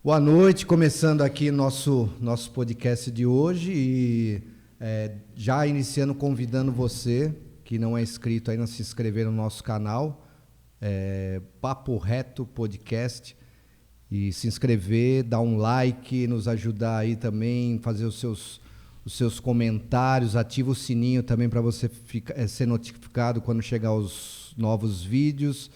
Boa noite, começando aqui nosso podcast de hoje e já iniciando convidando você que não é inscrito ainda a se inscrever no nosso canal, Papo Reto Podcast, e se inscrever, dar um like, nos ajudar aí também, fazer os seus comentários, ativa o sininho também para você ser notificado quando chegar os novos vídeos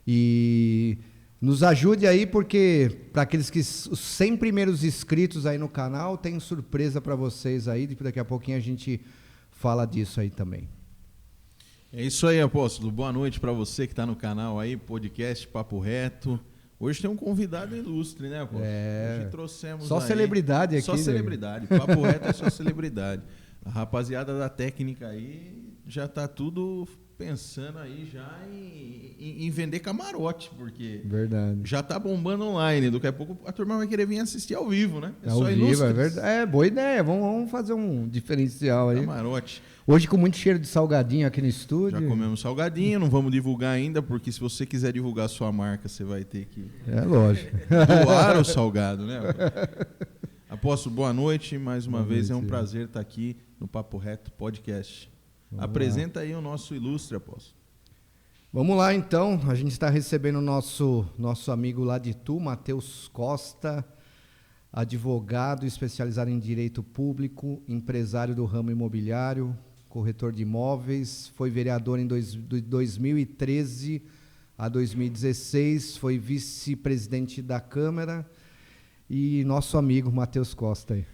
e nos ajude aí, porque para aqueles os 100 primeiros inscritos aí no canal, tem surpresa para vocês aí, daqui a pouquinho a gente fala disso aí também. É isso aí, Apóstolo. Boa noite para você que está no canal aí, podcast Papo Reto. Hoje tem um convidado ilustre, né, Apóstolo? Hoje trouxemos só celebridade aqui. Só celebridade. Papo Reto é só celebridade. A rapaziada da técnica aí já tá tudo pensando aí já em vender camarote, porque verdade. Já tá bombando online. Daqui a pouco a turma vai querer vir assistir ao vivo, né? Ao vivo, é verdade. Boa ideia. Vamos fazer um diferencial aí. Camarote. Hoje com muito cheiro de salgadinho aqui no estúdio. Já comemos salgadinho, não vamos divulgar ainda, porque se você quiser divulgar a sua marca, você vai ter que... É lógico. Doar o salgado, né? Apóstolo, boa noite. Mais uma vez é um prazer estar aqui no Papo Reto Podcast. Apresenta aí o nosso ilustre, Apóstolo. Vamos lá, então. A gente está recebendo o nosso amigo lá de Itu, Matheus Costa, advogado especializado em direito público, empresário do ramo imobiliário, corretor de imóveis, foi vereador em 2013 a 2016, foi vice-presidente da Câmara e nosso amigo Matheus Costa aí.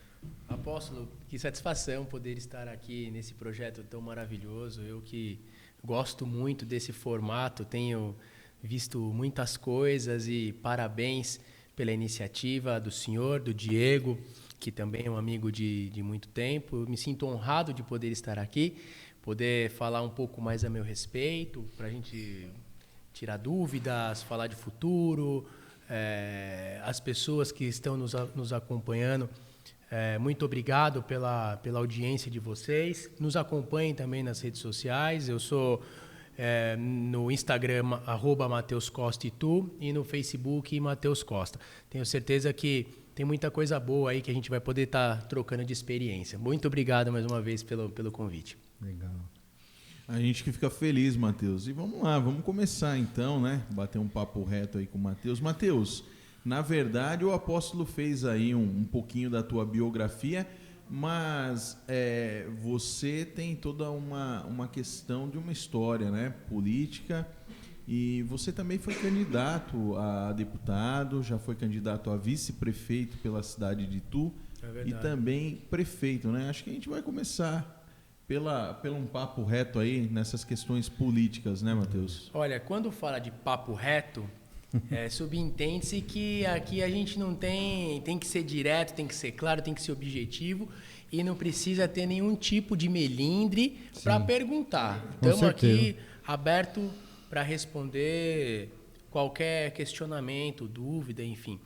Apóstolo, que satisfação poder estar aqui nesse projeto tão maravilhoso. Eu que gosto muito desse formato, tenho visto muitas coisas e parabéns pela iniciativa do senhor, do Diego, que também é um amigo de muito tempo. Eu me sinto honrado de poder estar aqui, poder falar um pouco mais a meu respeito, para a gente tirar dúvidas, falar de futuro, as pessoas que estão nos acompanhando. Muito obrigado pela audiência de vocês. Nos acompanhem também nas redes sociais. Eu sou no Instagram, @MatheusCostaItu, e no Facebook, Matheus Costa. Tenho certeza que tem muita coisa boa aí que a gente vai poder estar trocando de experiência. Muito obrigado mais uma vez pelo convite. Legal. A gente que fica feliz, Matheus. E vamos lá, vamos começar então, né? Bater um papo reto aí com o Matheus. Matheus, na verdade, o Apóstolo fez aí um pouquinho da tua biografia, mas você tem toda uma questão de uma história, né, política, e você também foi candidato a deputado, já foi candidato a vice-prefeito pela cidade de Itu e também prefeito, né? Acho que a gente vai começar pelo um papo reto aí nessas questões políticas, né, Matheus? Olha, quando fala de papo reto, subentende-se que aqui a gente não tem que ser direto, tem que ser claro, tem que ser objetivo e não precisa ter nenhum tipo de melindre para perguntar. Estamos aqui aberto para responder qualquer questionamento, dúvida, enfim.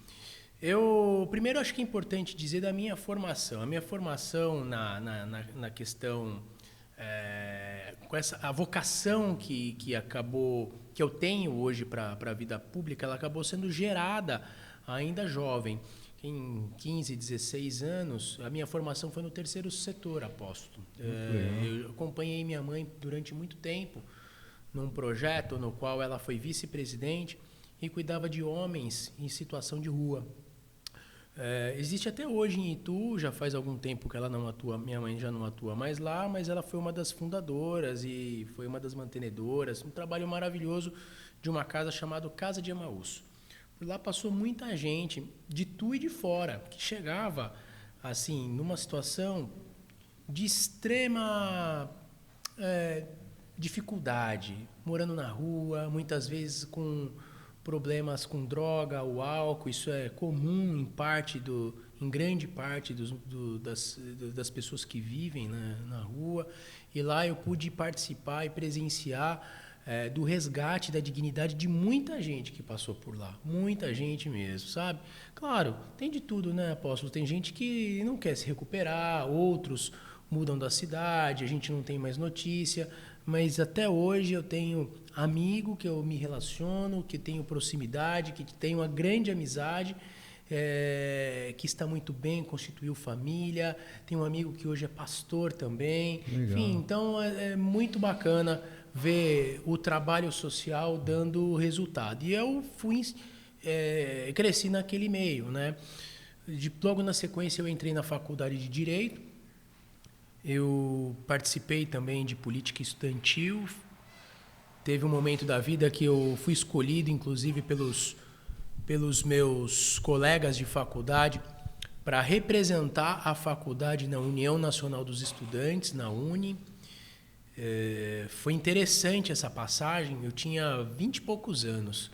Eu primeiro acho que é importante dizer da minha formação. A minha formação na questão com a vocação que eu tenho hoje para a vida pública, ela acabou sendo gerada ainda jovem. Em 15, 16 anos, a minha formação foi no terceiro setor, Apóstolo. Eu acompanhei minha mãe durante muito tempo num projeto no qual ela foi vice-presidente e cuidava de homens em situação de rua. Existe até hoje em Itu, já faz algum tempo que ela não atua, minha mãe já não atua mais lá, mas ela foi uma das fundadoras e foi uma das mantenedoras, um trabalho maravilhoso de uma casa chamada Casa de Emaús. Por lá passou muita gente de Itu e de fora, que chegava assim, numa situação de extrema dificuldade, morando na rua, muitas vezes com problemas com droga, o álcool. Isso é comum em grande parte das pessoas que vivem na rua. E lá eu pude participar e presenciar do resgate da dignidade de muita gente que passou por lá. Muita gente mesmo, sabe? Claro, tem de tudo, né, Apóstolo? Tem gente que não quer se recuperar, outros mudam da cidade, a gente não tem mais notícia, mas até hoje eu tenho amigo que eu me relaciono, que tenho proximidade, que tenho uma grande amizade, que está muito bem, constituiu família, tem um amigo que hoje é pastor também. Legal. Enfim, então é muito bacana ver o trabalho social dando resultado. E eu cresci naquele meio, né? Logo na sequência eu entrei na faculdade de Direito, eu participei também de política estudantil. Teve um momento da vida que eu fui escolhido, inclusive, pelos meus colegas de faculdade para representar a faculdade na União Nacional dos Estudantes, na UNE. Foi interessante essa passagem, eu tinha 20 e poucos anos.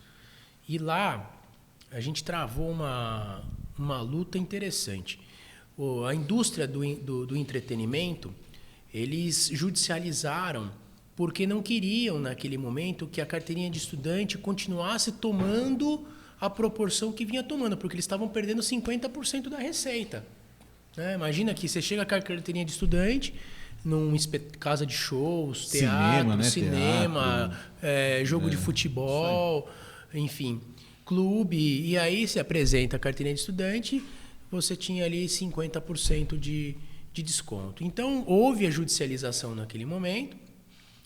E lá a gente travou uma luta interessante. A indústria do entretenimento, eles judicializaram porque não queriam, naquele momento, que a carteirinha de estudante continuasse tomando a proporção que vinha tomando, porque eles estavam perdendo 50% da receita. Né? Imagina que você chega com a carteirinha de estudante, casa de shows, teatro, cinema, jogo de futebol, enfim, clube, e aí se apresenta a carteirinha de estudante, você tinha ali 50% de desconto. Então, houve a judicialização naquele momento,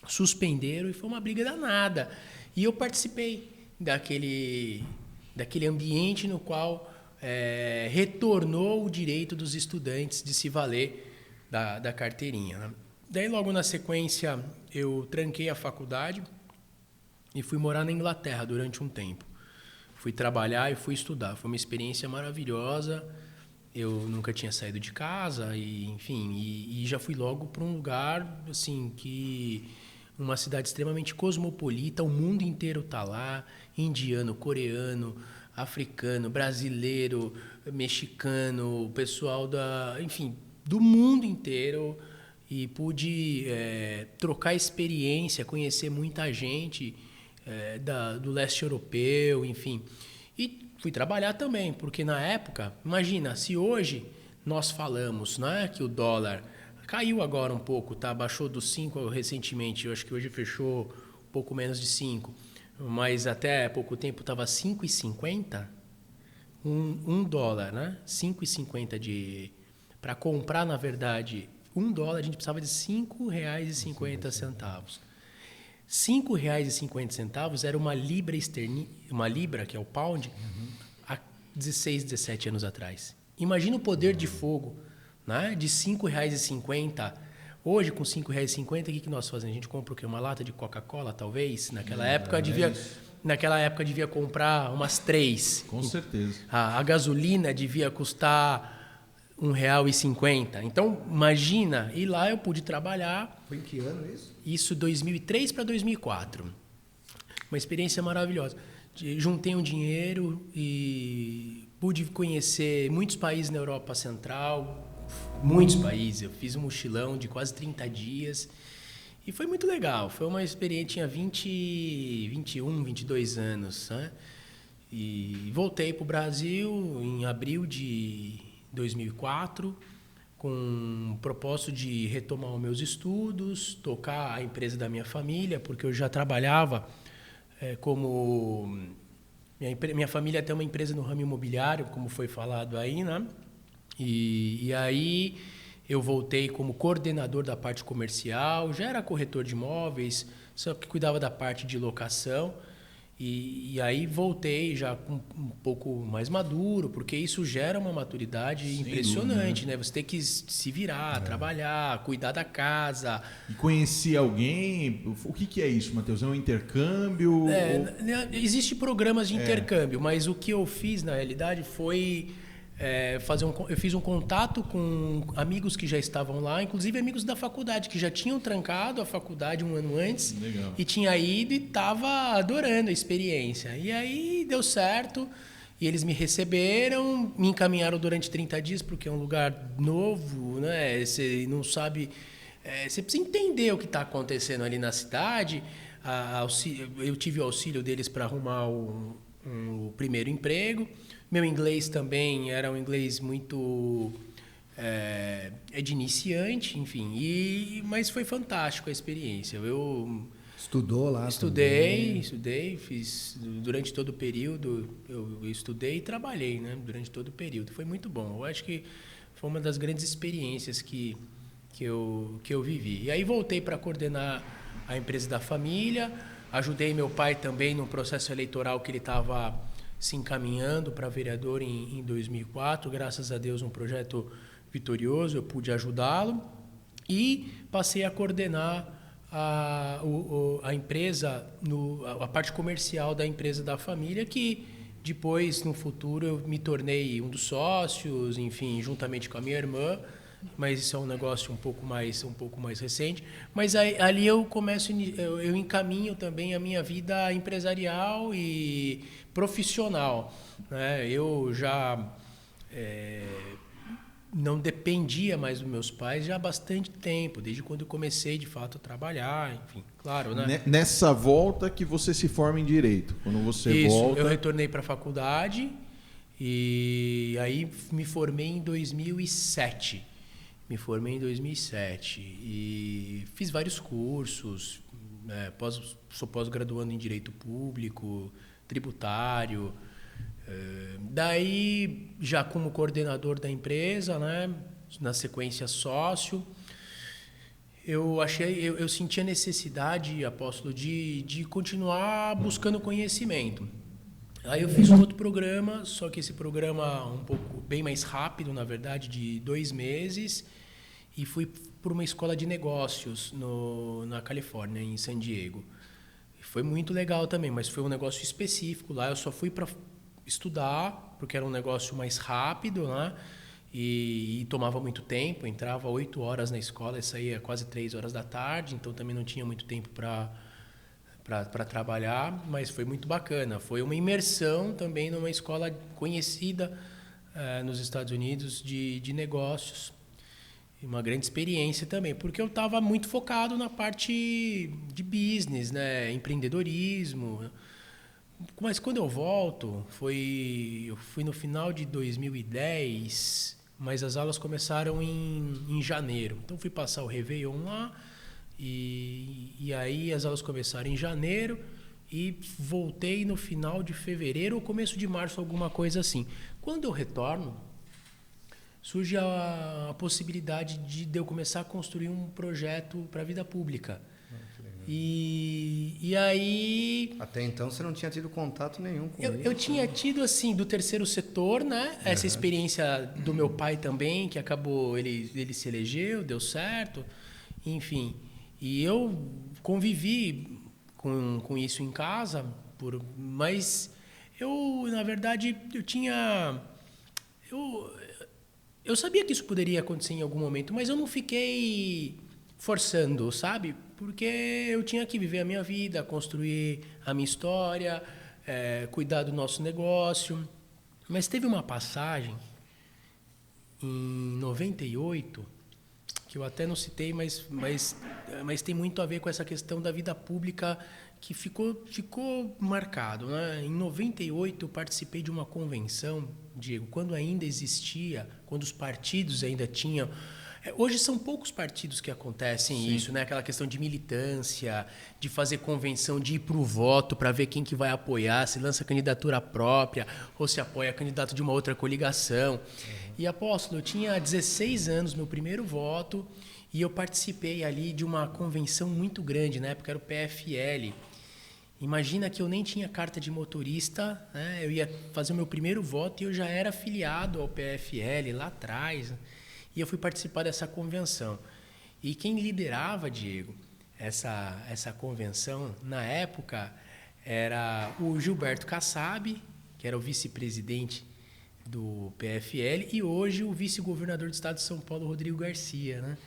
suspenderam e foi uma briga danada. E eu participei daquele ambiente no qual retornou o direito dos estudantes de se valer da carteirinha. Né? Daí, logo na sequência, eu tranquei a faculdade e fui morar na Inglaterra durante um tempo. Fui trabalhar e fui estudar. Foi uma experiência maravilhosa. Eu nunca tinha saído de casa e, enfim, e já fui logo para um lugar assim uma cidade extremamente cosmopolita. O mundo inteiro está lá, indiano, coreano, africano, brasileiro, mexicano, o pessoal do mundo inteiro, e pude trocar experiência, conhecer muita gente do leste europeu, enfim. E fui trabalhar também, porque na época, imagina, se hoje nós falamos, né, que o dólar caiu agora um pouco, tá? Baixou dos 5 recentemente, eu acho que hoje fechou um pouco menos de 5, mas até pouco tempo estava 5,50, um dólar, né? 5,50 para comprar, na verdade, $1 a gente precisava de R$ 5,50. R$ 5,50 era uma libra uma libra, que é o pound, há 16, 17 anos atrás. Imagina o poder de fogo, né? De R$ 5,50. Hoje, com R$ 5,50, o que nós fazemos? A gente compra o quê? Uma lata de Coca-Cola, talvez? Naquela época devia comprar umas 3. Com certeza. A gasolina devia custar R$ 1,50. Então, imagina, e lá eu pude trabalhar. Foi em que ano isso? Isso 2003 para 2004. Uma experiência maravilhosa. Juntei um dinheiro e pude conhecer muitos países na Europa Central, muitos países. Eu fiz um mochilão de quase 30 dias e foi muito legal. Foi uma experiência, tinha 21, 22 anos. Né? E voltei para o Brasil em abril de 2004, com o propósito de retomar os meus estudos, tocar a empresa da minha família, porque eu já trabalhava como... Minha família tem uma empresa no ramo imobiliário, como foi falado aí, né? E aí eu voltei como coordenador da parte comercial, já era corretor de imóveis, só que cuidava da parte de locação. E aí voltei já um pouco mais maduro, porque isso gera uma maturidade sem impressionante, dúvida, né? Você tem que se virar, trabalhar, cuidar da casa. E conhecer alguém, o que é isso, Matheus? É um intercâmbio? Existem programas de intercâmbio, mas o que eu fiz na realidade foi eu fiz um contato com amigos que já estavam lá, inclusive amigos da faculdade, que já tinham trancado a faculdade um ano antes. Legal. E tinha ido e estava adorando a experiência. E aí deu certo, e eles me receberam, me encaminharam durante 30 dias, porque é um lugar novo, né? Você não sabe... você precisa entender o que está acontecendo ali na cidade. Eu tive o auxílio deles para arrumar o primeiro emprego. Meu inglês também era um inglês muito de iniciante, enfim. Mas foi fantástico a experiência. Estudou lá? Estudei, fiz durante todo o período, eu estudei e trabalhei, né? Durante todo o período. Foi muito bom. Eu acho que foi uma das grandes experiências que eu vivi. E aí voltei para coordenar a empresa da família, ajudei meu pai também no processo eleitoral que ele estava se encaminhando para vereador em 2004. Graças a Deus, um projeto vitorioso, eu pude ajudá-lo e passei a coordenar a empresa, a parte comercial da empresa da família, que depois, no futuro, eu me tornei um dos sócios, enfim, juntamente com a minha irmã, mas isso é um negócio um pouco mais recente. Mas ali eu encaminho também a minha vida empresarial e profissional, né? Eu já não dependia mais dos meus pais já há bastante tempo, desde quando eu comecei de fato a trabalhar, enfim, claro, né? Nessa volta que você se forma em Direito, quando você volta... eu retornei para a faculdade e aí me formei em 2007. E fiz vários cursos, sou pós-graduando em Direito Público, Tributário. Daí, já como coordenador da empresa, né, na sequência sócio, eu senti a necessidade, Apóstolo, de continuar buscando conhecimento. Aí eu fiz um outro programa, só que esse programa um pouco bem mais rápido, na verdade, de 2 meses, e fui para uma escola de negócios na Califórnia, em San Diego. Foi muito legal também, mas foi um negócio específico lá. Eu só fui para estudar, porque era um negócio mais rápido, né? E tomava muito tempo. Eu entrava 8 horas na escola e saía quase 3 horas da tarde, então também não tinha muito tempo para trabalhar, mas foi muito bacana. Foi uma imersão também numa escola conhecida nos Estados Unidos de negócios. E uma grande experiência também, porque eu estava muito focado na parte de business, né? Empreendedorismo. Mas quando eu volto, eu fui no final de 2010, mas as aulas começaram em janeiro. Então fui passar o Réveillon lá, e aí as aulas começaram em janeiro e voltei no final de fevereiro ou começo de março, alguma coisa assim. Quando eu retorno, surge a possibilidade de eu começar a construir um projeto para a vida pública. E aí... Até então você não tinha tido contato nenhum com isso? Eu tinha tido, assim, do terceiro setor, né? Essa experiência do meu pai também, que acabou, ele se elegeu, deu certo, enfim. E eu convivi com isso em casa, mas eu, na verdade, eu sabia que isso poderia acontecer em algum momento, mas eu não fiquei forçando, sabe? Porque eu tinha que viver a minha vida, construir a minha história, cuidar do nosso negócio. Mas teve uma passagem em 98, que eu até não citei, mas tem muito a ver com essa questão da vida pública que ficou marcado, né? Em 98 eu participei de uma convenção, Diego, quando ainda existia, quando os partidos ainda tinham... Hoje são poucos partidos que acontecem isso, né? Aquela questão de militância, de fazer convenção, de ir para o voto para ver quem que vai apoiar, se lança candidatura própria ou se apoia candidato de uma outra coligação. E, Apóstolo, eu tinha 16 anos, meu primeiro voto, e eu participei ali de uma convenção muito grande, na época era o PFL. Imagina que eu nem tinha carta de motorista, né? Eu ia fazer o meu primeiro voto e eu já era filiado ao PFL lá atrás. E eu fui participar dessa convenção. E quem liderava, Diego, essa convenção, na época, era o Gilberto Kassab, que era o vice-presidente do PFL, e hoje o vice-governador do estado de São Paulo, Rodrigo Garcia, né?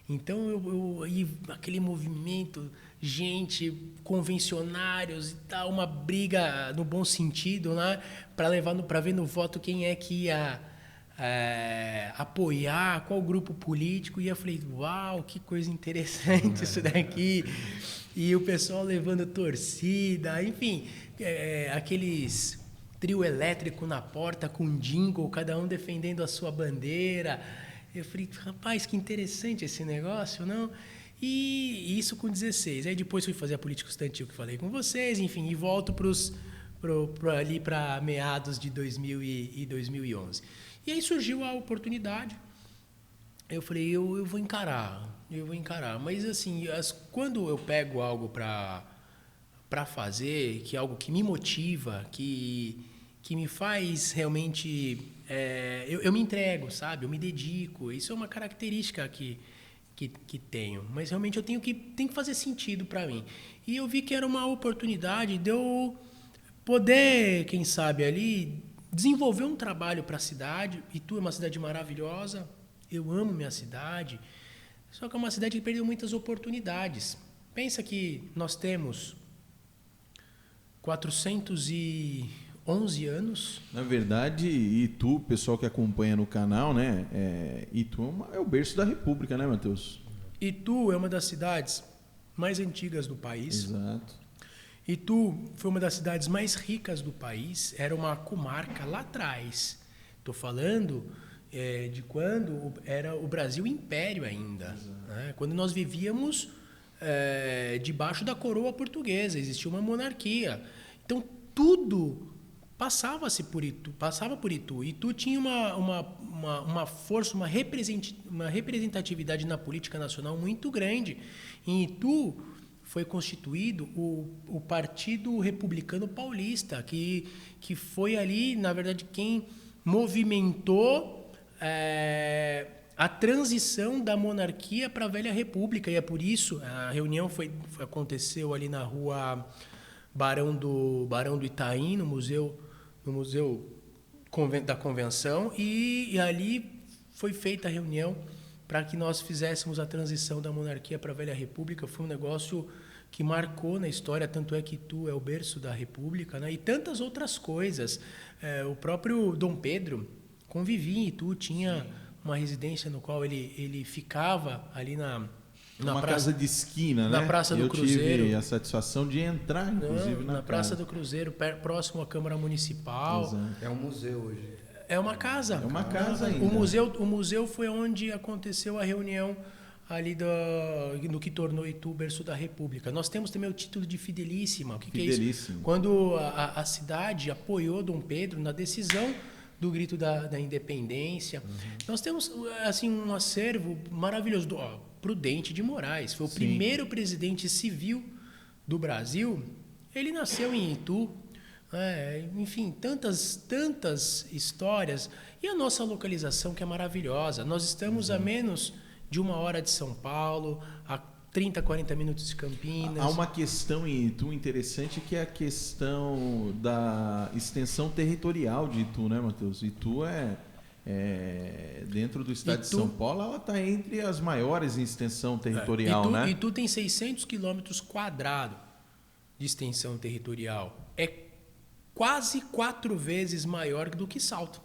Então, aquele movimento, gente, convencionários e tal, uma briga no bom sentido, né? Para ver no voto quem é que ia apoiar, qual grupo político. E eu falei, uau, que coisa interessante isso daqui. E o pessoal levando torcida, enfim, aqueles trio elétrico na porta com jingle, cada um defendendo a sua bandeira. Eu falei, rapaz, que interessante esse negócio, não? E isso com 16. Aí depois fui fazer a política estudantil que falei com vocês, enfim, e volto ali para meados de 2000 e 2011. E aí surgiu a oportunidade. Eu falei, eu vou encarar. Mas assim, quando eu pego algo para fazer, que é algo que me motiva, que me faz realmente... eu me entrego, sabe? Eu me dedico. Isso é uma característica que tenho. Mas realmente tem que fazer sentido para mim. E eu vi que era uma oportunidade de eu poder, quem sabe, ali, desenvolver um trabalho para a cidade. Itu é uma cidade maravilhosa. Eu amo minha cidade. Só que é uma cidade que perdeu muitas oportunidades. Pensa que nós temos 411 anos. Na verdade, Itu, pessoal que acompanha no canal, né? Itu é o berço da República, né, Matheus? Itu é uma das cidades mais antigas do país. Exato. Itu foi uma das cidades mais ricas do país. Era uma comarca lá atrás. Estou falando de quando era o Brasil Império ainda. Né? Quando nós vivíamos debaixo da coroa portuguesa. Existia uma monarquia. Então, tudo passava por Itu. Itu tinha uma força, uma representatividade na política nacional muito grande. Em Itu foi constituído o Partido Republicano Paulista, que foi ali, na verdade, quem movimentou a transição da monarquia para a velha república. E é por isso a reunião aconteceu ali na rua Barão do Itaim, no museu da Convenção, e ali foi feita a reunião para que nós fizéssemos a transição da monarquia para a velha república. Foi um negócio que marcou na história, tanto é que Itu é o berço da república, né? E tantas outras coisas. O próprio Dom Pedro convivia em Itu, tinha uma residência no qual ele ficava ali na uma casa de esquina, né? Na Praça do Cruzeiro. Eu tive a satisfação de entrar, inclusive, na Praça do Cruzeiro, próximo à Câmara Municipal. Exato. É um museu hoje. É uma casa. É uma casa ainda. O museu foi onde aconteceu a reunião ali no que tornou Itu o berço da República. Nós temos também o título de Fidelíssima. O que é isso? Quando a cidade apoiou Dom Pedro na decisão do grito da independência. Nós temos assim um acervo maravilhoso. Prudente de Moraes, foi o primeiro presidente civil do Brasil. Ele nasceu em Itu. Enfim, tantas histórias. E a nossa localização, que é maravilhosa. Nós estamos a menos de 1 hora de São Paulo, a 30, 40 minutos de Campinas. Há uma questão em Itu interessante, que é a questão da extensão territorial de Itu, né, Matheus? Itu dentro do estado de São Paulo, ela está entre as maiores em extensão territorial, né? Itu tem 600 quilômetros quadrados de extensão territorial. É quase 4 vezes maior do que Salto.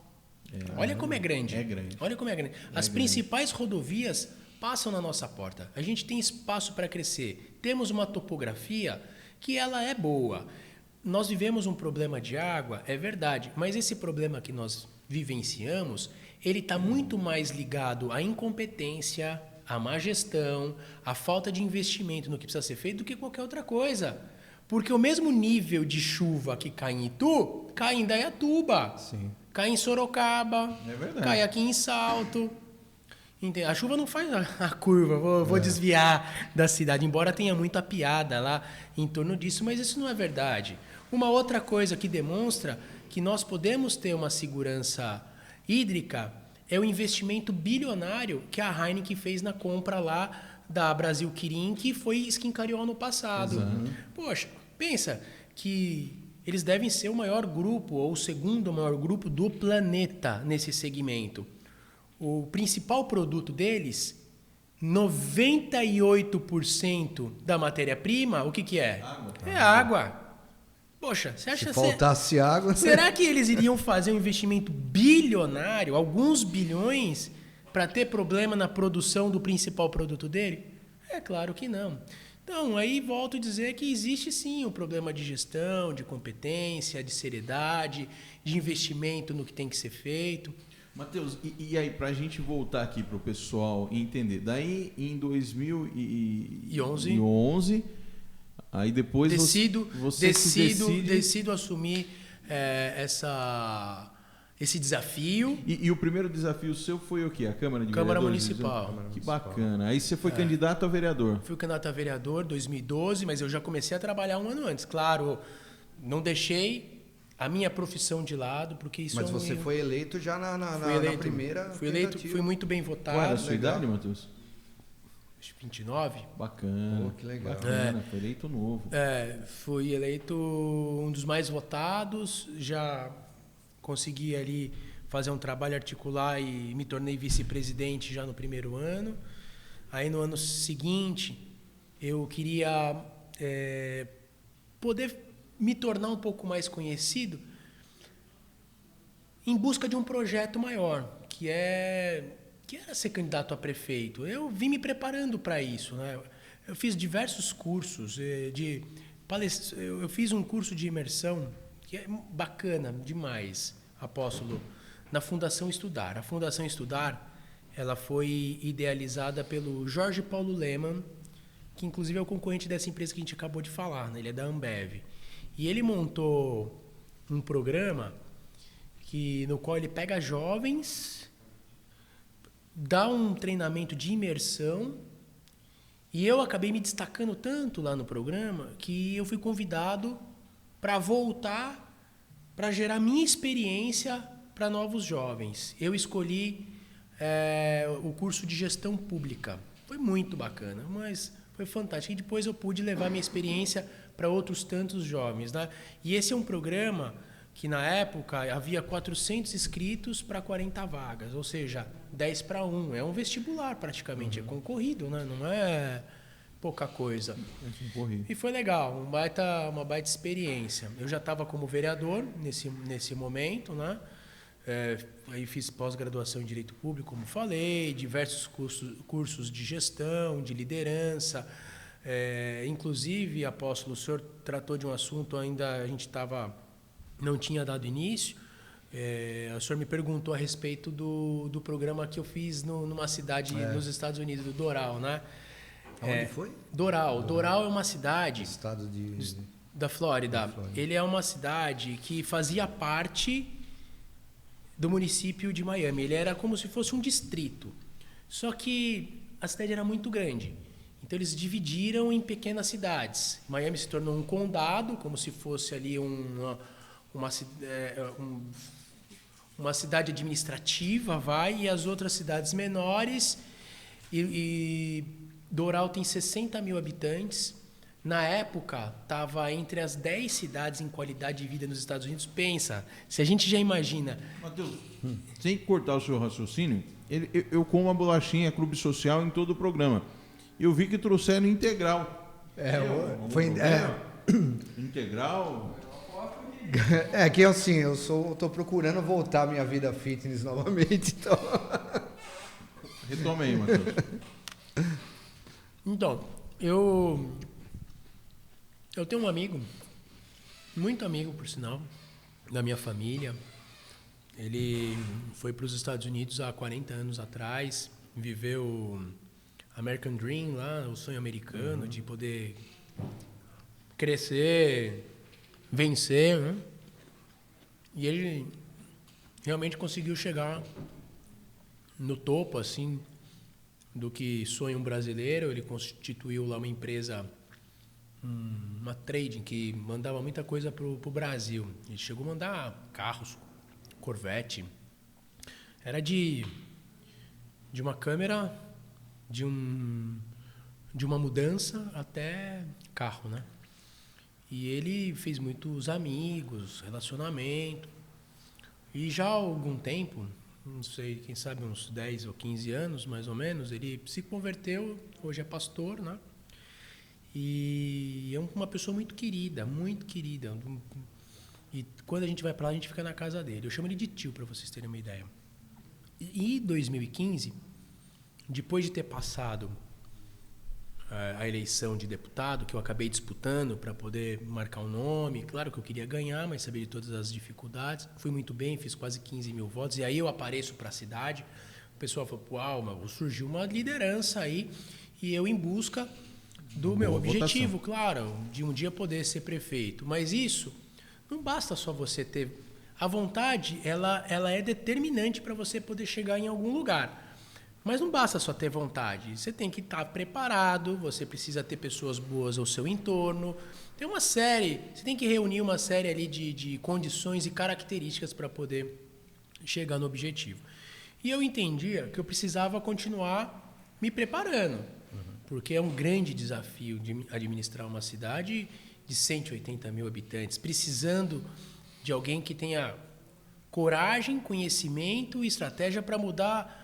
Olha como é grande. É grande. Olha como é grande. As principais rodovias passam na nossa porta. A gente tem espaço para crescer. Temos uma topografia que ela é boa. Nós vivemos um problema de água, é verdade, mas esse problema que nós vivenciamos, ele está muito mais ligado à incompetência, à má gestão, à falta de investimento no que precisa ser feito do que qualquer outra coisa. Porque o mesmo nível de chuva que cai em Itu, cai em Indaiatuba, cai em Sorocaba, cai aqui em Salto. A chuva não faz a curva, vou desviar da cidade, embora tenha muita piada lá em torno disso, mas isso não é verdade. Uma outra coisa que demonstra que nós podemos ter uma segurança hídrica é o investimento bilionário que a Heineken fez na compra lá da Brasil Kirin, que foi esquincariol no passado. Poxa, pensa que eles devem ser o maior grupo, ou o segundo maior grupo do planeta nesse segmento. O principal produto deles, 98% da matéria-prima, o que é? Água. É água. Poxa, você acha se faltasse água... Será que eles iriam fazer um investimento bilionário, alguns bilhões, para ter problema na produção do principal produto dele? É claro que não. Então, aí volto a dizer que existe sim um problema de gestão, de competência, de seriedade, de investimento no que tem que ser feito. Matheus, e aí, pra gente voltar aqui pro pessoal entender, daí em 2011, aí depois decido decide... assumir esse desafio. E o primeiro desafio seu foi o quê? A Câmara de Câmara Vereadores? Municipal. Que bacana. Aí você foi candidato a vereador. Fui candidato a vereador em 2012, mas eu já comecei a trabalhar um ano antes. Claro, não deixei a minha profissão de lado, porque isso Mas você foi eleito já na primeira fui eleito, fui muito bem votado. Qual era a sua idade, Matheus? 29. Bacana. Que legal. Bacana, foi eleito novo. Fui eleito um dos mais votados, já consegui ali fazer um trabalho articular e me tornei vice-presidente já no primeiro ano. Aí no ano seguinte, eu queria poder me tornar um pouco mais conhecido em busca de um projeto maior, que era ser candidato a prefeito. Eu vim me preparando para isso, né? Eu fiz diversos cursos eu fiz um curso de imersão que é bacana demais, Apóstolo, na Fundação Estudar. A Fundação Estudar, ela foi idealizada pelo Jorge Paulo Lemann, que inclusive é o concorrente dessa empresa que a gente acabou de falar, né? Ele é da Ambev. E ele montou um programa no qual ele pega jovens, dá um treinamento de imersão, e eu acabei me destacando tanto lá no programa que eu fui convidado para voltar, para gerar minha experiência para novos jovens. Eu escolhi o curso de gestão pública. Foi muito bacana, mas foi fantástico. E depois eu pude levar minha experiência para outros tantos jovens, né? E esse é um programa que, na época, havia 400 inscritos para 40 vagas, ou seja, 10 para 1. É um vestibular, praticamente. É concorrido, né? Não é pouca coisa. E foi legal, uma baita experiência. Eu já estava como vereador nesse momento, né? Aí fiz pós-graduação em Direito Público, como falei, diversos cursos de gestão, de liderança. Inclusive, Apóstolo, o senhor tratou de um assunto ainda, a gente não tinha dado início. O senhor me perguntou a respeito do programa que eu fiz numa cidade nos Estados Unidos, do Doral, né? Onde foi? Doral. Doral é uma cidade Estado da Flórida. Ele é uma cidade que fazia parte do município de Miami. Ele era como se fosse um distrito. Só que a cidade era muito grande. Então eles dividiram em pequenas cidades. Miami se tornou um condado, como se fosse ali uma cidade administrativa, e as outras cidades menores. E Doral tem 60 mil habitantes. Na época, estava entre as 10 cidades em qualidade de vida nos Estados Unidos. Pensa, se a gente já imagina... Matheus, sem cortar o seu raciocínio, eu como uma bolachinha Clube Social em todo o programa. Eu vi que trouxeram integral. Integral... que assim, eu estou procurando voltar à minha vida fitness novamente, então... Retoma aí, Matheus. Então, eu tenho um amigo, muito amigo, por sinal, da minha família. Ele foi para os Estados Unidos há 40 anos atrás, viveu American Dream lá, o sonho americano de poder crescer, vencer, né? E ele realmente conseguiu chegar no topo, assim, do que sonha um brasileiro. Ele constituiu lá uma empresa, uma trading, que mandava muita coisa pro Brasil. Ele chegou a mandar carros, Corvette. Era de uma câmera, de uma mudança até carro, né? E ele fez muitos amigos, relacionamento. E já há algum tempo, não sei, quem sabe uns 10 ou 15 anos, mais ou menos, ele se converteu, hoje é pastor, né? E é uma pessoa muito querida, muito querida. E quando a gente vai para lá, a gente fica na casa dele. Eu chamo ele de tio, para vocês terem uma ideia. E em 2015, depois de ter passado a eleição de deputado, que eu acabei disputando para poder marcar um nome. Claro que eu queria ganhar, mas sabia de todas as dificuldades. Fui muito bem, fiz quase 15 mil votos. E aí eu apareço para a cidade. O pessoal falou, uau, mas surgiu uma liderança aí. E eu em busca do meu objetivo, claro, de um dia poder ser prefeito. Mas isso não basta só você ter... A vontade, ela é determinante para você poder chegar em algum lugar. Mas não basta só ter vontade, você tem que estar preparado, você precisa ter pessoas boas ao seu entorno. Tem uma série, você tem que reunir uma série ali de condições e características para poder chegar no objetivo. E eu entendia que eu precisava continuar me preparando, porque é um grande desafio de administrar uma cidade de 180 mil habitantes, precisando de alguém que tenha coragem, conhecimento e estratégia para mudar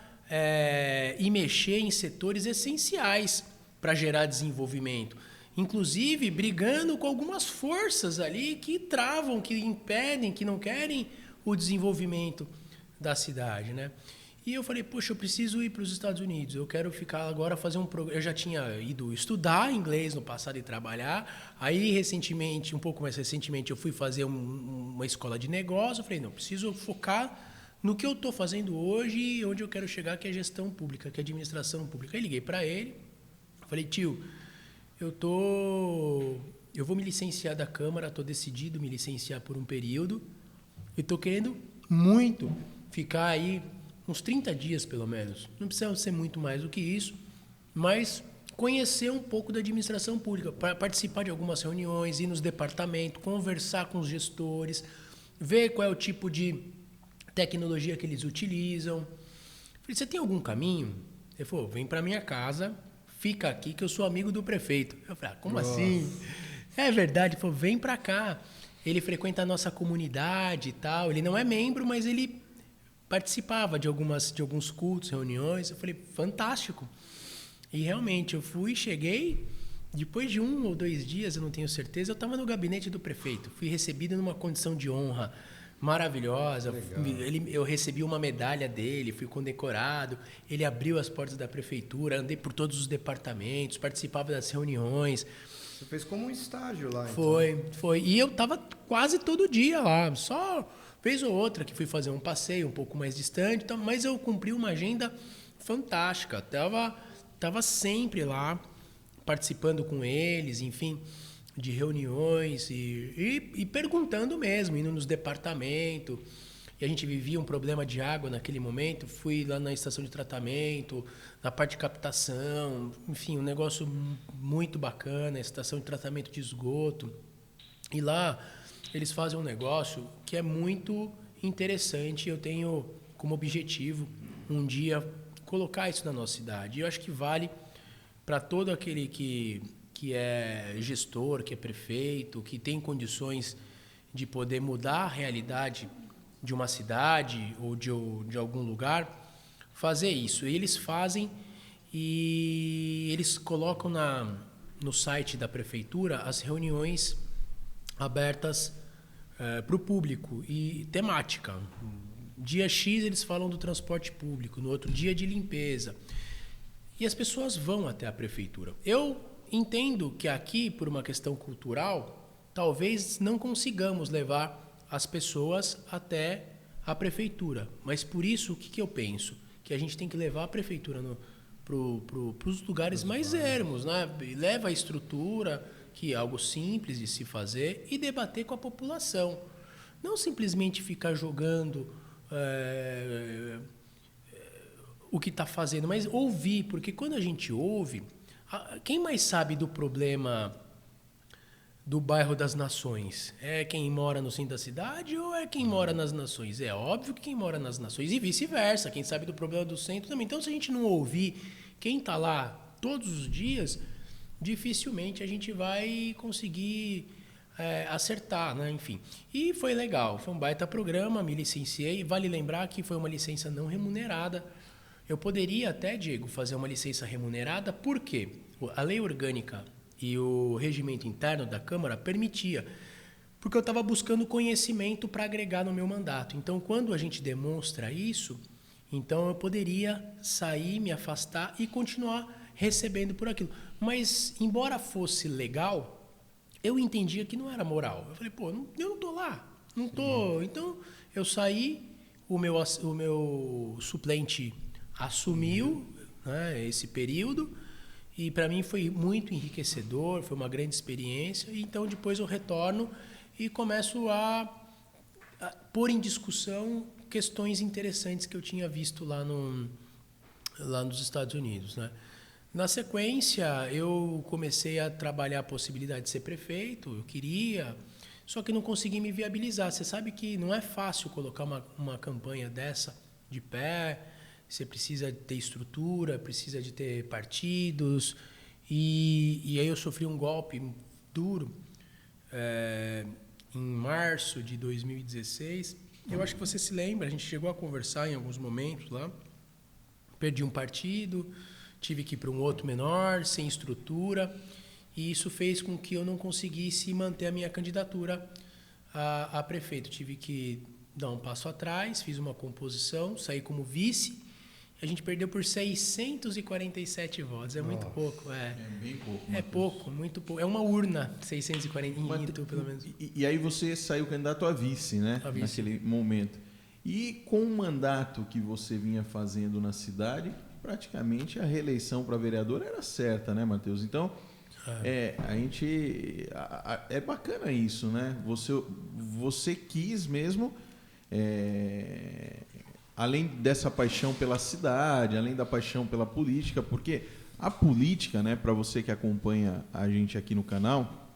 e mexer em setores essenciais para gerar desenvolvimento. Inclusive, brigando com algumas forças ali que travam, que impedem, que não querem o desenvolvimento da cidade, né? E eu falei, poxa, eu preciso ir para os Estados Unidos. Eu quero ficar agora, fazer um programa. Eu já tinha ido estudar inglês no passado e trabalhar. Aí, recentemente, um pouco mais recentemente, eu fui fazer uma escola de negócio. Eu falei, não, preciso focar no que eu estou fazendo hoje e onde eu quero chegar, que é gestão pública, que é administração pública. Aí liguei para ele, falei, tio, eu vou me licenciar da Câmara, estou decidido me licenciar por um período e estou querendo muito ficar aí uns 30 dias, pelo menos. Não precisa ser muito mais do que isso, mas conhecer um pouco da administração pública, participar de algumas reuniões, ir nos departamentos, conversar com os gestores, ver qual é o tipo de tecnologia que eles utilizam. Falei, você tem algum caminho? Ele falou, vem para minha casa, fica aqui que eu sou amigo do prefeito. Eu falei, como assim? É verdade. Ele falou, vem para cá. Ele frequenta a nossa comunidade e tal. Ele não é membro, mas ele participava de alguns cultos, reuniões. Eu falei, fantástico. E realmente, eu cheguei, depois de 1 ou 2 dias, eu não tenho certeza, eu estava no gabinete do prefeito. Fui recebido numa condição de honra maravilhosa. Eu recebi uma medalha dele, fui condecorado. Ele abriu as portas da prefeitura, andei por todos os departamentos, participava das reuniões. Você fez como um estágio lá, então. Foi. E eu estava quase todo dia lá, só vez ou outra que fui fazer um passeio um pouco mais distante, mas eu cumpri uma agenda fantástica. Tava sempre lá, participando com eles, enfim, de reuniões e perguntando mesmo, indo nos departamentos. E a gente vivia um problema de água naquele momento. Fui lá na estação de tratamento, na parte de captação, enfim, um negócio muito bacana, estação de tratamento de esgoto. E lá eles fazem um negócio que é muito interessante. Eu tenho como objetivo um dia colocar isso na nossa cidade. E eu acho que vale para todo aquele que é gestor, que é prefeito, que tem condições de poder mudar a realidade de uma cidade ou de algum lugar, fazer isso. E eles fazem e eles colocam no site da prefeitura as reuniões abertas para o público e temática. Dia X eles falam do transporte público, no outro dia de limpeza. E as pessoas vão até a prefeitura. Eu entendo que aqui, por uma questão cultural, talvez não consigamos levar as pessoas até a prefeitura. Mas por isso, o que eu penso? Que a gente tem que levar a prefeitura para os lugares mais ermos, né? Leva a estrutura, que é algo simples de se fazer, e debater com a população. Não simplesmente ficar jogando o que está fazendo, mas ouvir, porque quando a gente ouve, quem mais sabe do problema do bairro das Nações? É quem mora no centro da cidade ou é quem mora nas Nações? É óbvio que quem mora nas Nações e vice-versa, quem sabe do problema do centro também. Então, se a gente não ouvir quem está lá todos os dias, dificilmente a gente vai conseguir acertar, né? Enfim. E foi legal, foi um baita programa, me licenciei. Vale lembrar que foi uma licença não remunerada. Eu poderia até, Diego, fazer uma licença remunerada, por quê? A lei orgânica e o regimento interno da Câmara permitia, porque eu estava buscando conhecimento para agregar no meu mandato. Então, quando a gente demonstra isso, então eu poderia sair, me afastar e continuar recebendo por aquilo. Mas, embora fosse legal, eu entendia que não era moral. Eu falei, pô, eu não estou lá, não estou. Então, eu saí, o meu suplente assumiu, né, esse período, e para mim foi muito enriquecedor, foi uma grande experiência. E então, depois eu retorno e começo a pôr em discussão questões interessantes que eu tinha visto lá nos Estados Unidos, né? Na sequência, eu comecei a trabalhar a possibilidade de ser prefeito, eu queria, só que não consegui me viabilizar. Você sabe que não é fácil colocar uma campanha dessa de pé, você precisa ter estrutura, precisa de ter partidos, e aí eu sofri um golpe duro em março de 2016. Eu acho que você se lembra, a gente chegou a conversar em alguns momentos lá, perdi um partido, tive que ir para um outro menor, sem estrutura, e isso fez com que eu não conseguisse manter a minha candidatura a prefeito. Tive que dar um passo atrás, fiz uma composição, saí como vice, a gente perdeu por 647 votos, é muito pouco. É bem pouco. É pouco, muito pouco. É uma urna, 640 em Itu, pelo menos. E aí você saiu candidato a vice, né? A vice. Naquele momento. E com o mandato que você vinha fazendo na cidade, praticamente a reeleição para vereador era certa, né, Matheus? Então, a gente... É bacana isso, né? Você quis mesmo... além dessa paixão pela cidade, além da paixão pela política, porque a política, né, para você que acompanha a gente aqui no canal,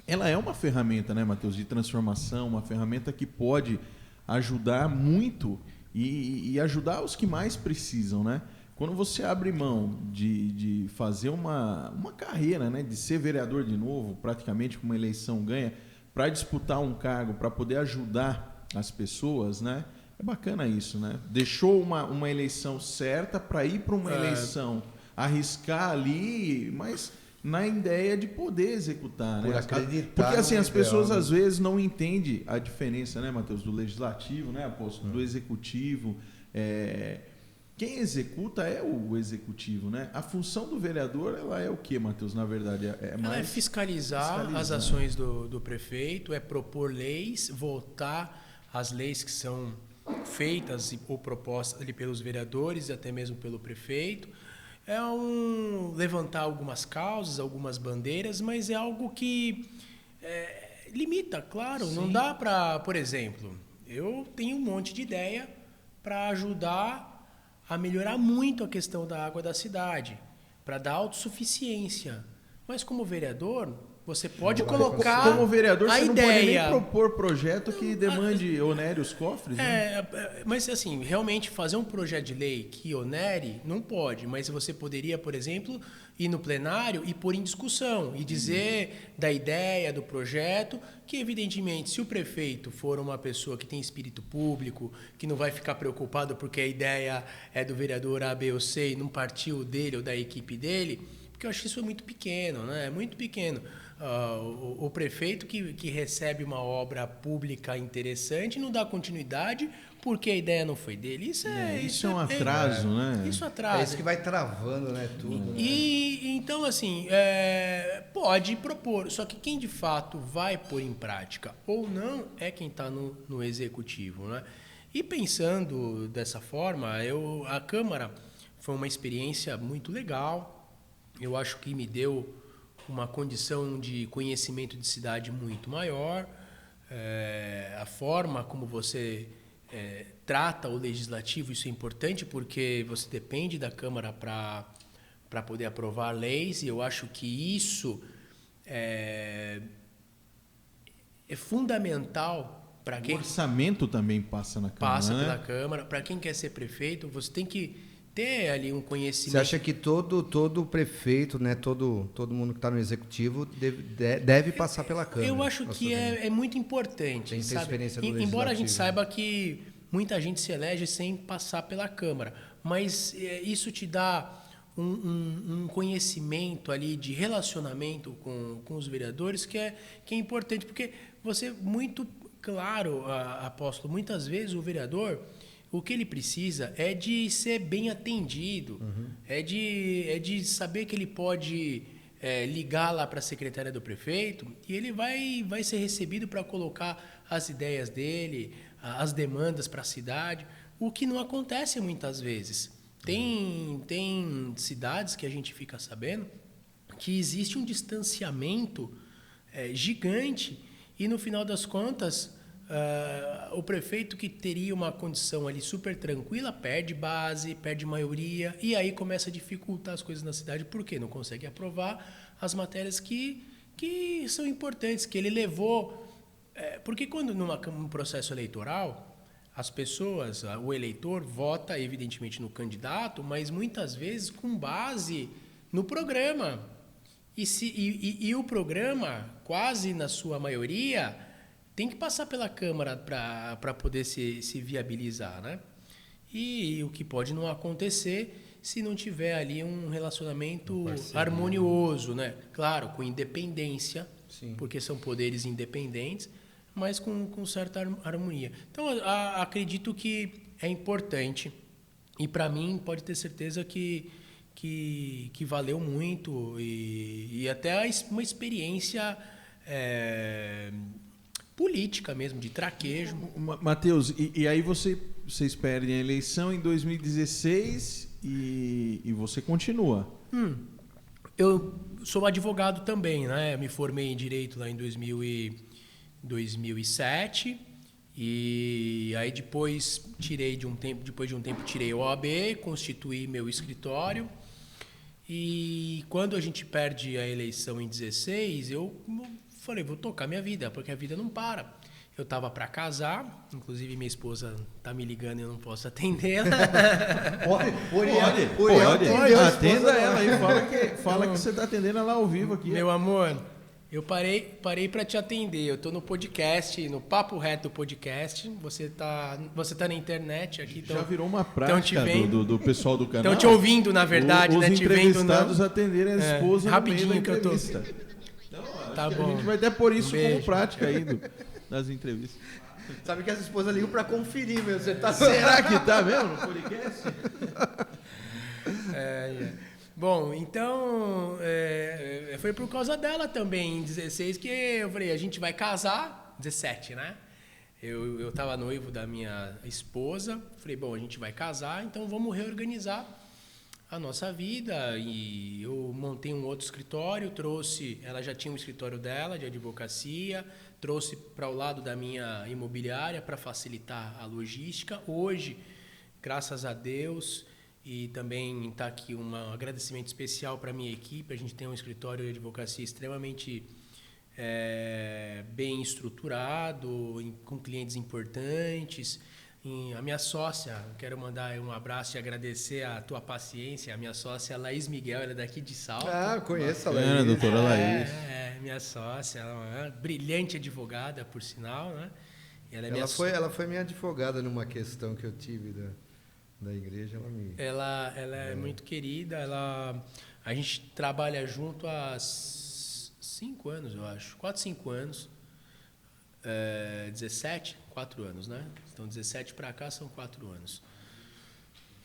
ela é uma ferramenta, né, Matheus, de transformação, uma ferramenta que pode ajudar muito e ajudar os que mais precisam, né? Quando você abre mão de fazer uma carreira, né, de ser vereador de novo, praticamente com uma eleição ganha, para disputar um cargo, para poder ajudar as pessoas, né? É bacana isso, né? Deixou uma eleição certa para ir para uma eleição, arriscar ali, mas na ideia de poder executar, por né? acreditar. Porque assim, no as pessoas ideal, às vezes não entendem a diferença, né, Matheus, do legislativo, né, Apóstolo, do executivo. Quem executa é o executivo, né? A função do vereador, ela é o quê, Matheus, na verdade? Ela é fiscalizar as ações do prefeito, é propor leis, votar as leis que são feitas ou propostas ali pelos vereadores e até mesmo pelo prefeito. Levantar algumas causas, algumas bandeiras, mas é algo que limita, claro. Sim. Não dá para, por exemplo, eu tenho um monte de ideia para ajudar a melhorar muito a questão da água da cidade, para dar autossuficiência. Mas como vereador, você pode colocar como vereador, a você ideia. Não pode nem propor projeto que demande onere os cofres, né? Mas assim, realmente fazer um projeto de lei que onere, não pode. Mas você poderia, por exemplo, ir no plenário e pôr em discussão e dizer da ideia, do projeto, que evidentemente, se o prefeito for uma pessoa que tem espírito público, que não vai ficar preocupado porque a ideia é do vereador A, B ou C e não partiu dele ou da equipe dele, porque eu acho que isso é muito pequeno, né? É muito pequeno. O prefeito que recebe uma obra pública interessante não dá continuidade porque a ideia não foi dele. Isso é um atraso, né? Isso atrasa. É isso que vai travando, né, tudo. E então, assim, pode propor, só que quem de fato vai pôr em prática ou não é quem está no executivo, né? E pensando dessa forma, a Câmara foi uma experiência muito legal. Eu acho que me deu uma condição de conhecimento de cidade muito maior. A forma como você trata o legislativo, isso é importante porque você depende da Câmara para poder aprovar leis, e eu acho que isso é fundamental para quem... O orçamento também passa na Câmara, Passa né? pela Câmara. Para quem quer ser prefeito, você tem que ter ali um conhecimento. Você acha que todo prefeito, né, todo mundo que está no executivo deve passar pela Câmara? Eu acho que é muito importante. Tem que ter sabe? experiência no Embora a legislativo, gente saiba que muita gente se elege sem passar pela Câmara, mas isso te dá um conhecimento ali de relacionamento com os vereadores que é importante, porque você, muito claro, Apóstolo, muitas vezes o vereador, o que ele precisa é de ser bem atendido, é de saber que ele pode ligar lá para a secretária do prefeito e ele vai ser recebido para colocar as ideias dele, as demandas para a cidade, o que não acontece muitas vezes. Tem cidades que a gente fica sabendo que existe um distanciamento gigante e, no final das contas, o prefeito que teria uma condição ali super tranquila perde base, perde maioria e aí começa a dificultar as coisas na cidade porque não consegue aprovar as matérias que são importantes, que ele levou. Porque quando num processo eleitoral, as pessoas, o eleitor vota evidentemente no candidato, mas muitas vezes com base no programa. E o programa, quase na sua maioria, tem que passar pela Câmara para poder se viabilizar, né? E o que pode não acontecer se não tiver ali um relacionamento harmonioso, né? Claro, com independência, sim, porque são poderes independentes, mas com certa harmonia. Então, acredito que é importante e, para mim, pode ter certeza que valeu muito e até uma experiência política mesmo, de traquejo. Matheus, e aí vocês perdem a eleição em 2016 e você continua? Eu sou advogado também, né? Me formei em Direito lá em 2007 e aí depois depois de um tempo tirei o OAB, constituí meu escritório e quando a gente perde a eleição em 16, eu falei, vou tocar minha vida, porque a vida não para. Eu estava para casar, inclusive minha esposa está me ligando e eu não posso atendê-la. Pode. Atenda ela aí, fala que você está atendendo ela ao vivo aqui. Meu amor, eu parei para te atender. Eu estou no podcast, no Papo Reto Podcast. Você tá na internet aqui. Já virou uma prática do pessoal do canal. Estão te ouvindo, na verdade, os né? Te vendo, não. Os entrevistados atenderem a esposa rapidinho no meio da que eu tô. Tá bom. A gente vai até por isso como prática aí das entrevistas. Sabe que as esposas ligam para conferir, meu. Você tá... Será que tá mesmo no podcast? Bom, então foi por causa dela também, em 16, que eu falei, a gente vai casar, 17, né? Eu estava noivo da minha esposa, falei, bom, a gente vai casar, então vamos reorganizar a nossa vida. E eu montei um outro escritório, ela já tinha um escritório dela de advocacia, trouxe para o lado da minha imobiliária para facilitar a logística. Hoje, graças a Deus, e também está aqui um agradecimento especial para a minha equipe, a gente tem um escritório de advocacia extremamente bem estruturado, com clientes importantes. A minha sócia, quero mandar um abraço e agradecer a tua paciência. A minha sócia Laís Miguel, ela é daqui de Salto. Ah, conheço a Laís. Doutora Laís. Minha sócia, ela é uma brilhante advogada, por sinal, né? Ela foi minha advogada numa questão que eu tive da igreja. Ela é muito querida. A gente trabalha junto há 5 anos, eu acho. 4, 5 anos. 17, 4 anos, né? Então, 17 para cá são 4 anos.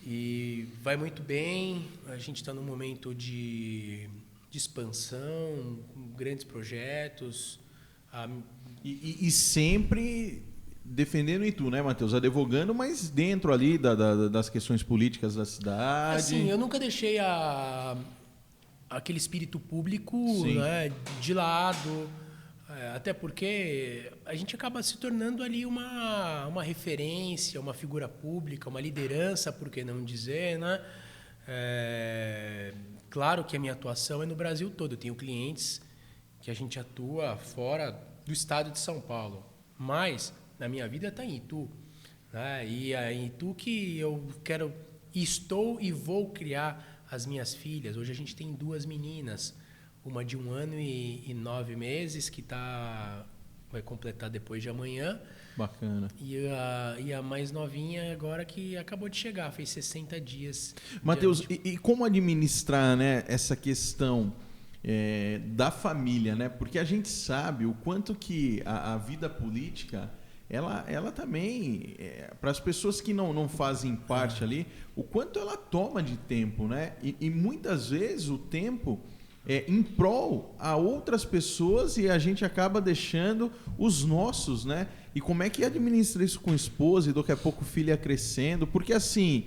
E vai muito bem, a gente está num momento de expansão, grandes projetos. E sempre defendendo o Itu, né, Matheus? Advogando, mas dentro ali das questões políticas da cidade. Assim, eu nunca deixei aquele espírito público, né, de lado. Até porque a gente acaba se tornando ali uma referência, uma figura pública, uma liderança, por que não dizer, né? Claro que a minha atuação é no Brasil todo. Eu tenho clientes que a gente atua fora do estado de São Paulo, mas na minha vida está em Itu, né? E é em Itu que eu estou e vou criar as minhas filhas. Hoje a gente tem 2 meninas. Uma de 1 ano e 9 meses, que vai completar depois de amanhã. Bacana. E a mais novinha agora que acabou de chegar, fez 60 dias. Matheus, e como administrar, né, essa questão da família, né? Porque a gente sabe o quanto que a vida política ela também, para as pessoas que não fazem parte ali, o quanto ela toma de tempo, né? E muitas vezes o tempo é em prol a outras pessoas e a gente acaba deixando os nossos, né? E como é que administra isso com a esposa e daqui a pouco o filho ia crescendo? Porque assim,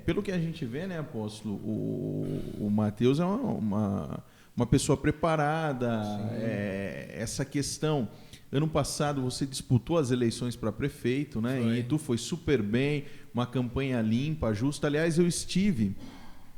pelo que a gente vê, né, apóstolo, o Matheus é uma pessoa preparada, essa questão. Ano passado você disputou as eleições para prefeito, né? Em Itu foi super bem, uma campanha limpa, justa. Aliás, eu estive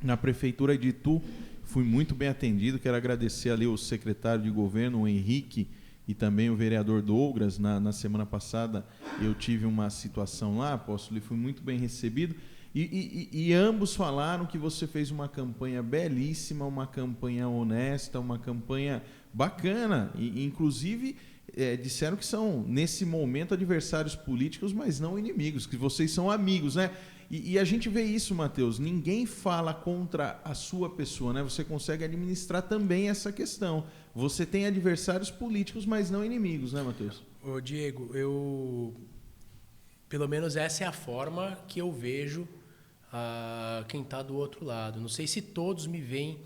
na prefeitura de Itu, fui muito bem atendido. Quero agradecer ali o secretário de governo, o Henrique, e também o vereador Douglas. Na semana passada eu tive uma situação lá, apóstolo, e fui muito bem recebido. E ambos falaram que você fez uma campanha belíssima, uma campanha honesta, uma campanha bacana. E inclusive, disseram que são, nesse momento, adversários políticos, mas não inimigos, que vocês são amigos, né? E a gente vê isso, Matheus, ninguém fala contra a sua pessoa, né? Você consegue administrar também essa questão. Você tem adversários políticos, mas não inimigos, né, Matheus? Ô, Diego, pelo menos essa é a forma que eu vejo quem está do outro lado. Não sei se todos me veem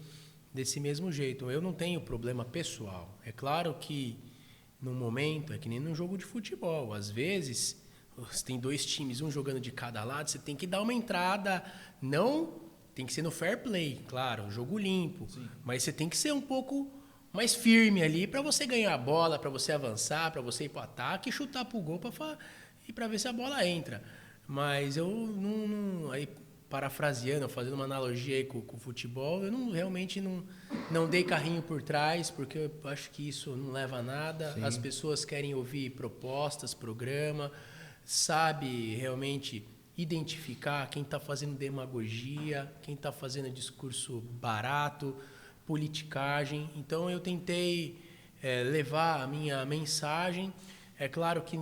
desse mesmo jeito. Eu não tenho problema pessoal. É claro que no momento, é que nem num jogo de futebol. Às vezes, você tem dois times, um jogando de cada lado, você tem que dar uma entrada. Não, tem que ser no fair play, claro, jogo limpo. Sim. Mas você tem que ser um pouco mais firme ali para você ganhar a bola, para você avançar, para você ir para o ataque e chutar para o gol e para ver se a bola entra. Mas eu não aí, parafraseando, fazendo uma analogia aí com o futebol, eu realmente não dei carrinho por trás, porque eu acho que isso não leva a nada. Sim. As pessoas querem ouvir propostas, programa, sabe realmente identificar quem está fazendo demagogia, quem está fazendo discurso barato, politicagem. Então eu tentei levar a minha mensagem. É claro que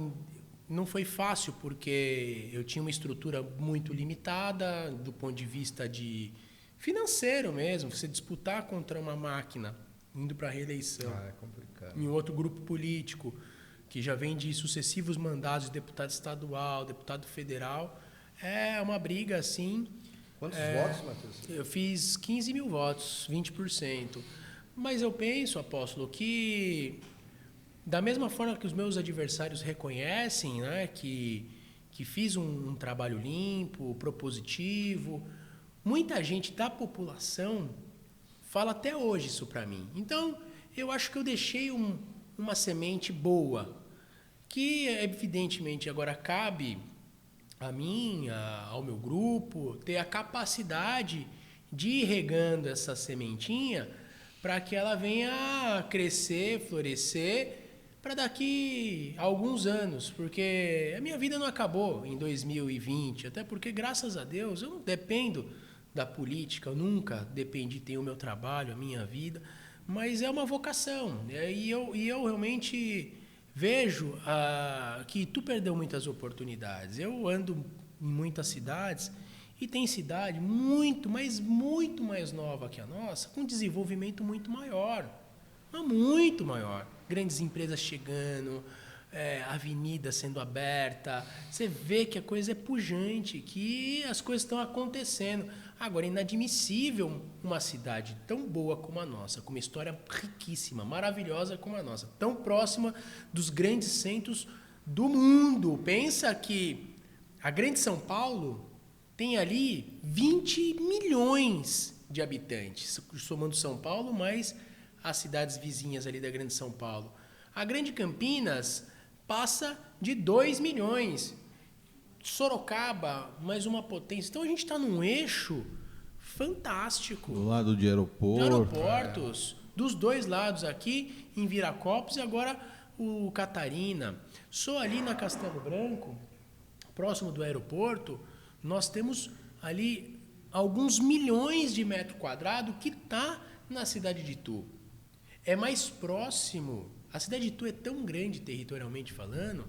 não foi fácil, porque eu tinha uma estrutura muito limitada do ponto de vista de financeiro mesmo. Você disputar contra uma máquina indo para a reeleição, é complicado. Em outro grupo político que já vem de sucessivos mandados de deputado estadual, deputado federal, é uma briga assim. Quantos votos, Matheus? Eu fiz 15 mil votos, 20%. Mas eu penso, apóstolo, que da mesma forma que os meus adversários reconhecem, né, que fiz um trabalho limpo, propositivo, muita gente da população fala até hoje isso para mim. Então, eu acho que eu deixei uma semente boa, que evidentemente agora cabe a mim, ao meu grupo, ter a capacidade de ir regando essa sementinha para que ela venha crescer, florescer, para daqui a alguns anos, porque a minha vida não acabou em 2020, até porque, graças a Deus, eu não dependo da política, eu nunca dependi, tenho o meu trabalho, a minha vida, mas é uma vocação, e eu realmente vejo que tu perdeu muitas oportunidades. Eu ando em muitas cidades e tem cidade muito mais nova que a nossa, com desenvolvimento muito maior, mas muito maior. Grandes empresas chegando, avenida sendo aberta, você vê que a coisa é pujante, que as coisas estão acontecendo. Agora, é inadmissível uma cidade tão boa como a nossa, com uma história riquíssima, maravilhosa como a nossa, tão próxima dos grandes centros do mundo. Pensa que a Grande São Paulo tem ali 20 milhões de habitantes, somando São Paulo mais as cidades vizinhas ali da Grande São Paulo. A Grande Campinas passa de 2 milhões. Sorocaba, mais uma potência. Então a gente está num eixo fantástico. Do lado de aeroporto. De aeroportos. Dos dois lados aqui, em Viracopos e agora o Catarina. Só ali na Castelo Branco, próximo do aeroporto, nós temos ali alguns milhões de metros quadrados que está na cidade de Itu. É mais próximo. A cidade de Itu é tão grande territorialmente falando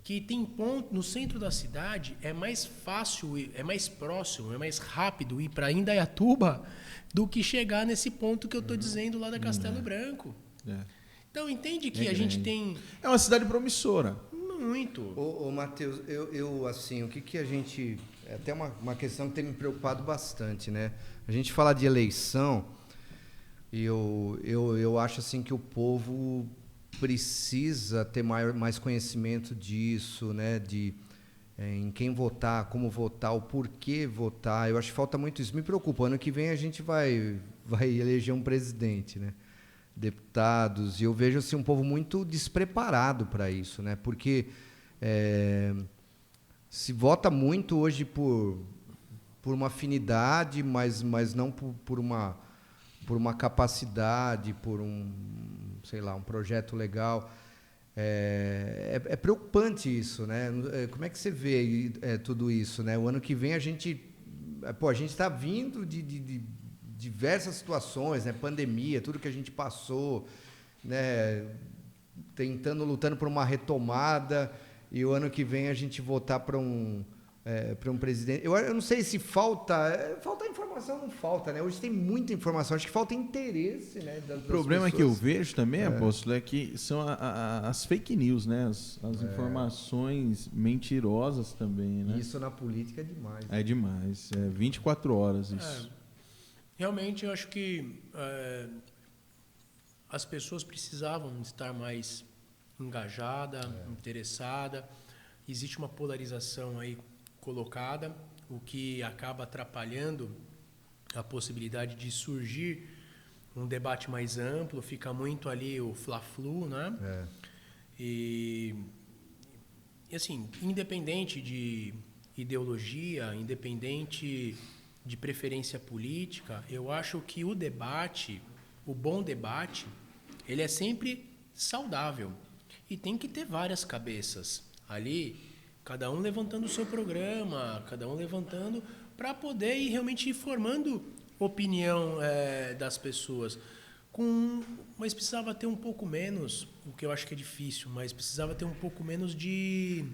que tem ponto no centro da cidade, é mais fácil, é mais próximo, é mais rápido ir para Indaiatuba do que chegar nesse ponto que eu estou dizendo lá da Castelo Branco. Então entende que a gente tem... É uma cidade promissora. muito. Ô Matheus, eu assim, o que a gente... É até uma questão que tem me preocupado bastante, né? A gente fala de eleição e eu acho assim que o povo precisa ter mais conhecimento disso, né? Em quem votar, como votar, o porquê votar. Eu acho que falta muito isso. Me preocupa. Ano que vem a gente vai eleger um presidente, né? Deputados. E eu vejo assim, um povo muito despreparado para isso, né? Porque se vota muito hoje por uma afinidade, mas não por uma capacidade, por sei lá, um projeto legal. É preocupante isso, né? Como é que você vê tudo isso, né? O ano que vem a gente está vindo de diversas situações, né? Pandemia, tudo que a gente passou, né? Lutando por uma retomada, e o ano que vem a gente votar para um presidente. Eu não sei se falta informação, não falta, né? Hoje tem muita informação, acho que falta interesse, né? O problema que eu vejo também, apóstolo, é que são as fake news, né? As informações mentirosas também, né? Isso na política é demais. É demais, 24 horas isso. Realmente eu acho que as pessoas precisavam estar mais engajadas, interessadas. Existe uma polarização aí colocada, o que acaba atrapalhando a possibilidade de surgir um debate mais amplo, fica muito ali o fla-flu, né? E assim, independente de ideologia, independente de preferência política, eu acho que o bom debate, ele é sempre saudável e tem que ter várias cabeças ali, cada um levantando o seu programa, cada um levantando para poder ir realmente formando opinião das pessoas. Mas precisava ter um pouco menos, o que eu acho que é difícil, mas precisava ter um pouco menos de...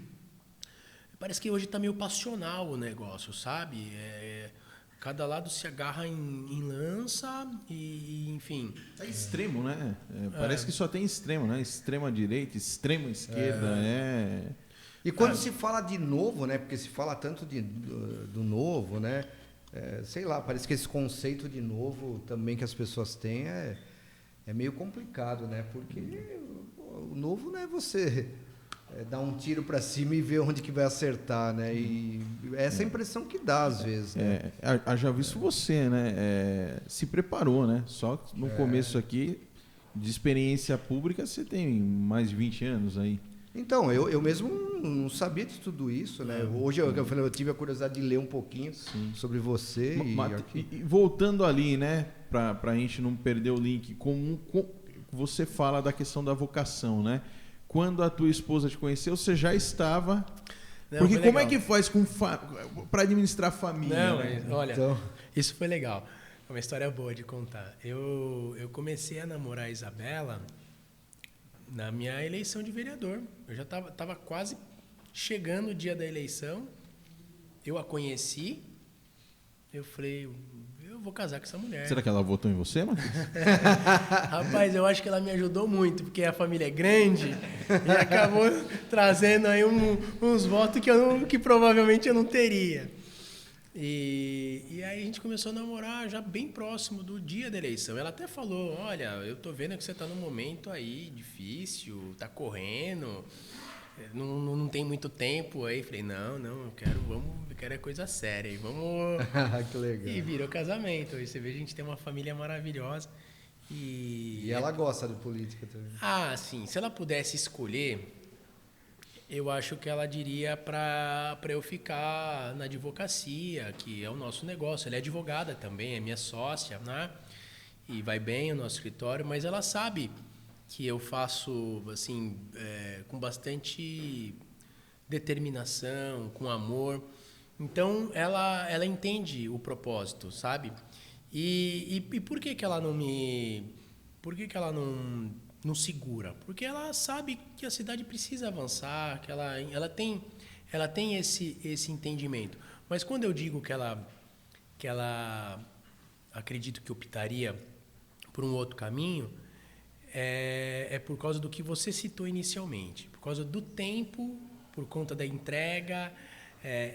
Parece que hoje está meio passional o negócio, sabe? Cada lado se agarra em lança e enfim... É extremo, né? Parece que só tem extremo, né? Extrema direita, extrema esquerda, E quando se fala de novo, né? Porque se fala tanto do novo, né? Sei lá, parece que esse conceito de novo também que as pessoas têm é meio complicado, né? Porque o novo não é você dar um tiro para cima e ver onde que vai acertar, né? E essa é a impressão que dá às vezes, né? Já visto você, né? Se preparou, né? Só no começo aqui, de experiência pública, você tem mais de 20 anos aí. Então, eu mesmo não sabia de tudo isso, né? Hoje eu tive a curiosidade de ler um pouquinho sobre você. E voltando ali, né? Para a gente não perder o link, você fala da questão da vocação, né? Quando a tua esposa te conheceu, você já estava... Porque como é que faz para administrar a família? Não, né? Olha, isso foi legal. É uma história boa de contar. Eu comecei a namorar a Isabela na minha eleição de vereador. Eu já estava quase chegando o dia da eleição. Eu a conheci. Eu falei, eu vou casar com essa mulher. Será que ela votou em você, Matheus? Rapaz, eu acho que ela me ajudou muito, porque a família é grande e acabou trazendo aí uns votos que provavelmente eu não teria. E aí a gente começou a namorar já bem próximo do dia da eleição. Ela até falou, olha, eu tô vendo que você tá num momento aí difícil, tá correndo, não tem muito tempo. Aí falei, não, eu quero é coisa séria. E vamos... Que legal. E virou casamento. Aí você vê, a gente tem uma família maravilhosa. E ela gosta de política também. Sim. Se ela pudesse escolher... Eu acho que ela diria para eu ficar na advocacia, que é o nosso negócio. Ela é advogada também, é minha sócia, né? E vai bem o nosso escritório, mas ela sabe que eu faço assim com bastante determinação, com amor. Então ela entende o propósito, sabe? E por que ela não me... Por que ela não segura? Porque ela sabe que a cidade precisa avançar, que ela tem esse entendimento. Mas quando eu digo que ela acredito que optaria por um outro caminho, é por causa do que você citou inicialmente. Por causa do tempo, por conta da entrega,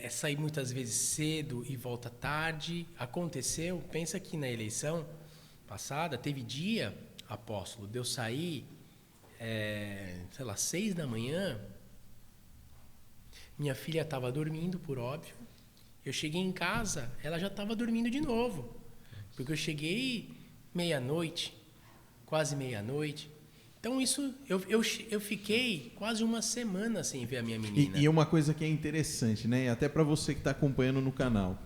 sair muitas vezes cedo e volta tarde. Aconteceu, pensa que na eleição passada, teve dia, apóstolo, de eu sair, 6 da manhã, minha filha estava dormindo, por óbvio. Eu cheguei em casa, ela já estava dormindo de novo. Porque eu cheguei meia-noite, quase meia-noite. Então, isso, eu fiquei quase uma semana sem ver a minha menina. E uma coisa que é interessante, né? Até para você que está acompanhando no canal.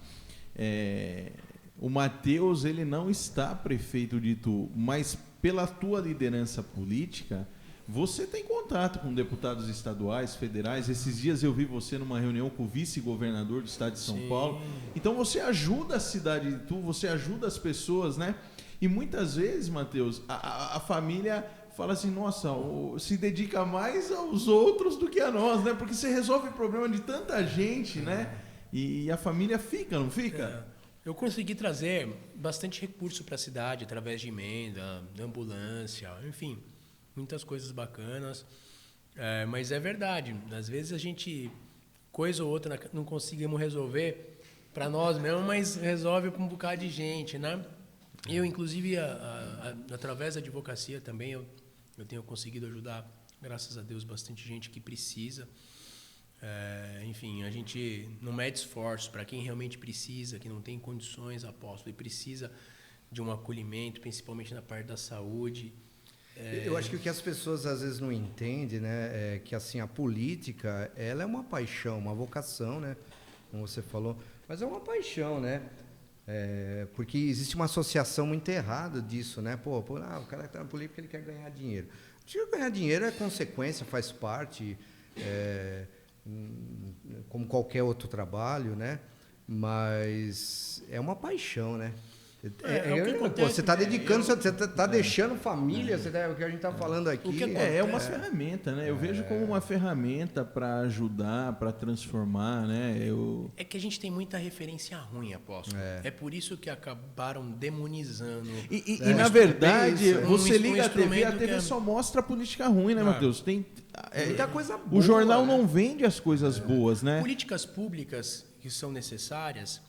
O Matheus, ele não está prefeito de Itu, mas pela tua liderança política, você tem contato com deputados estaduais, federais. Esses dias eu vi você numa reunião com o vice-governador do estado de São Paulo. Então você ajuda a cidade de Itu, você ajuda as pessoas, né? E muitas vezes, Matheus, a família fala assim, nossa, se dedica mais aos outros do que a nós, né? Porque você resolve o problema de tanta gente, né? E a família fica, não fica? Eu consegui trazer bastante recurso para a cidade através de emenda, de ambulância, enfim, muitas coisas bacanas. Mas é verdade, às vezes a gente, coisa ou outra, não conseguimos resolver para nós mesmos, mas resolve para um bocado de gente, né? Eu, inclusive, através da advocacia também, eu tenho conseguido ajudar, graças a Deus, bastante gente que precisa. Enfim, a gente não mede esforço para quem realmente precisa, que não tem condições, apóstolo, e precisa de um acolhimento, principalmente na parte da saúde. Eu acho que o que as pessoas às vezes não entendem, né, é que assim, a política, ela é uma paixão, uma vocação, né, como você falou, mas é uma paixão, né, porque existe uma associação muito errada disso, né, o cara que está na política, ele quer ganhar dinheiro. Acho que ganhar dinheiro é consequência, faz parte, como qualquer outro trabalho, né, mas é uma paixão, né. Você está dedicando, você está deixando família, o que a gente está falando aqui. É uma ferramenta, né? Eu vejo como uma ferramenta para ajudar, para transformar, né? É que a gente tem muita referência ruim, apóstolo. É por isso que acabaram demonizando. E na verdade, você liga a TV só mostra a política ruim, né, Matheus? Tem muita coisa boa. O jornal não vende as coisas boas, né? Políticas públicas que são necessárias,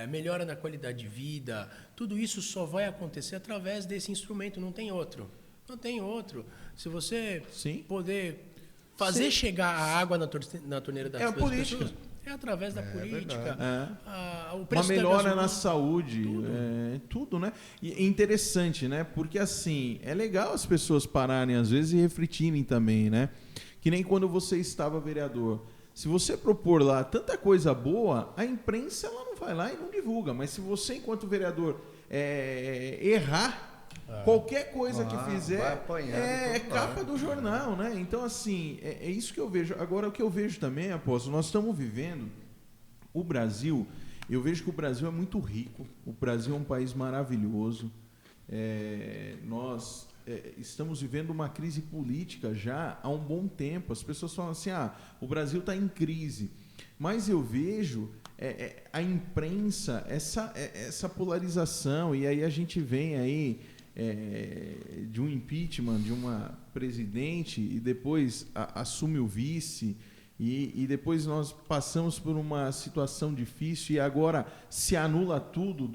melhora na qualidade de vida, tudo isso só vai acontecer através desse instrumento, não tem outro. Não tem outro. Se você poder fazer chegar a água na torneira das pessoas, é através da política. O preço uma melhora na saúde, tudo, né? E é interessante, né? Porque assim, é legal as pessoas pararem às vezes e refletirem também, né? Que nem quando você estava vereador. Se você propor lá tanta coisa boa, a imprensa ela não vai lá e não divulga. Mas se você, enquanto vereador, errar, qualquer coisa que fizer, é capa do jornal, né? Então, assim, é isso que eu vejo. Agora, o que eu vejo também, apóstolo, nós estamos vivendo o Brasil. Eu vejo que o Brasil é muito rico. O Brasil é um país maravilhoso. Nós estamos vivendo uma crise política já há um bom tempo. As pessoas falam assim, o Brasil está em crise. Mas eu vejo a imprensa, essa polarização, e aí a gente vem aí de um impeachment de uma presidente e depois assume o vice, e depois nós passamos por uma situação difícil e agora se anula tudo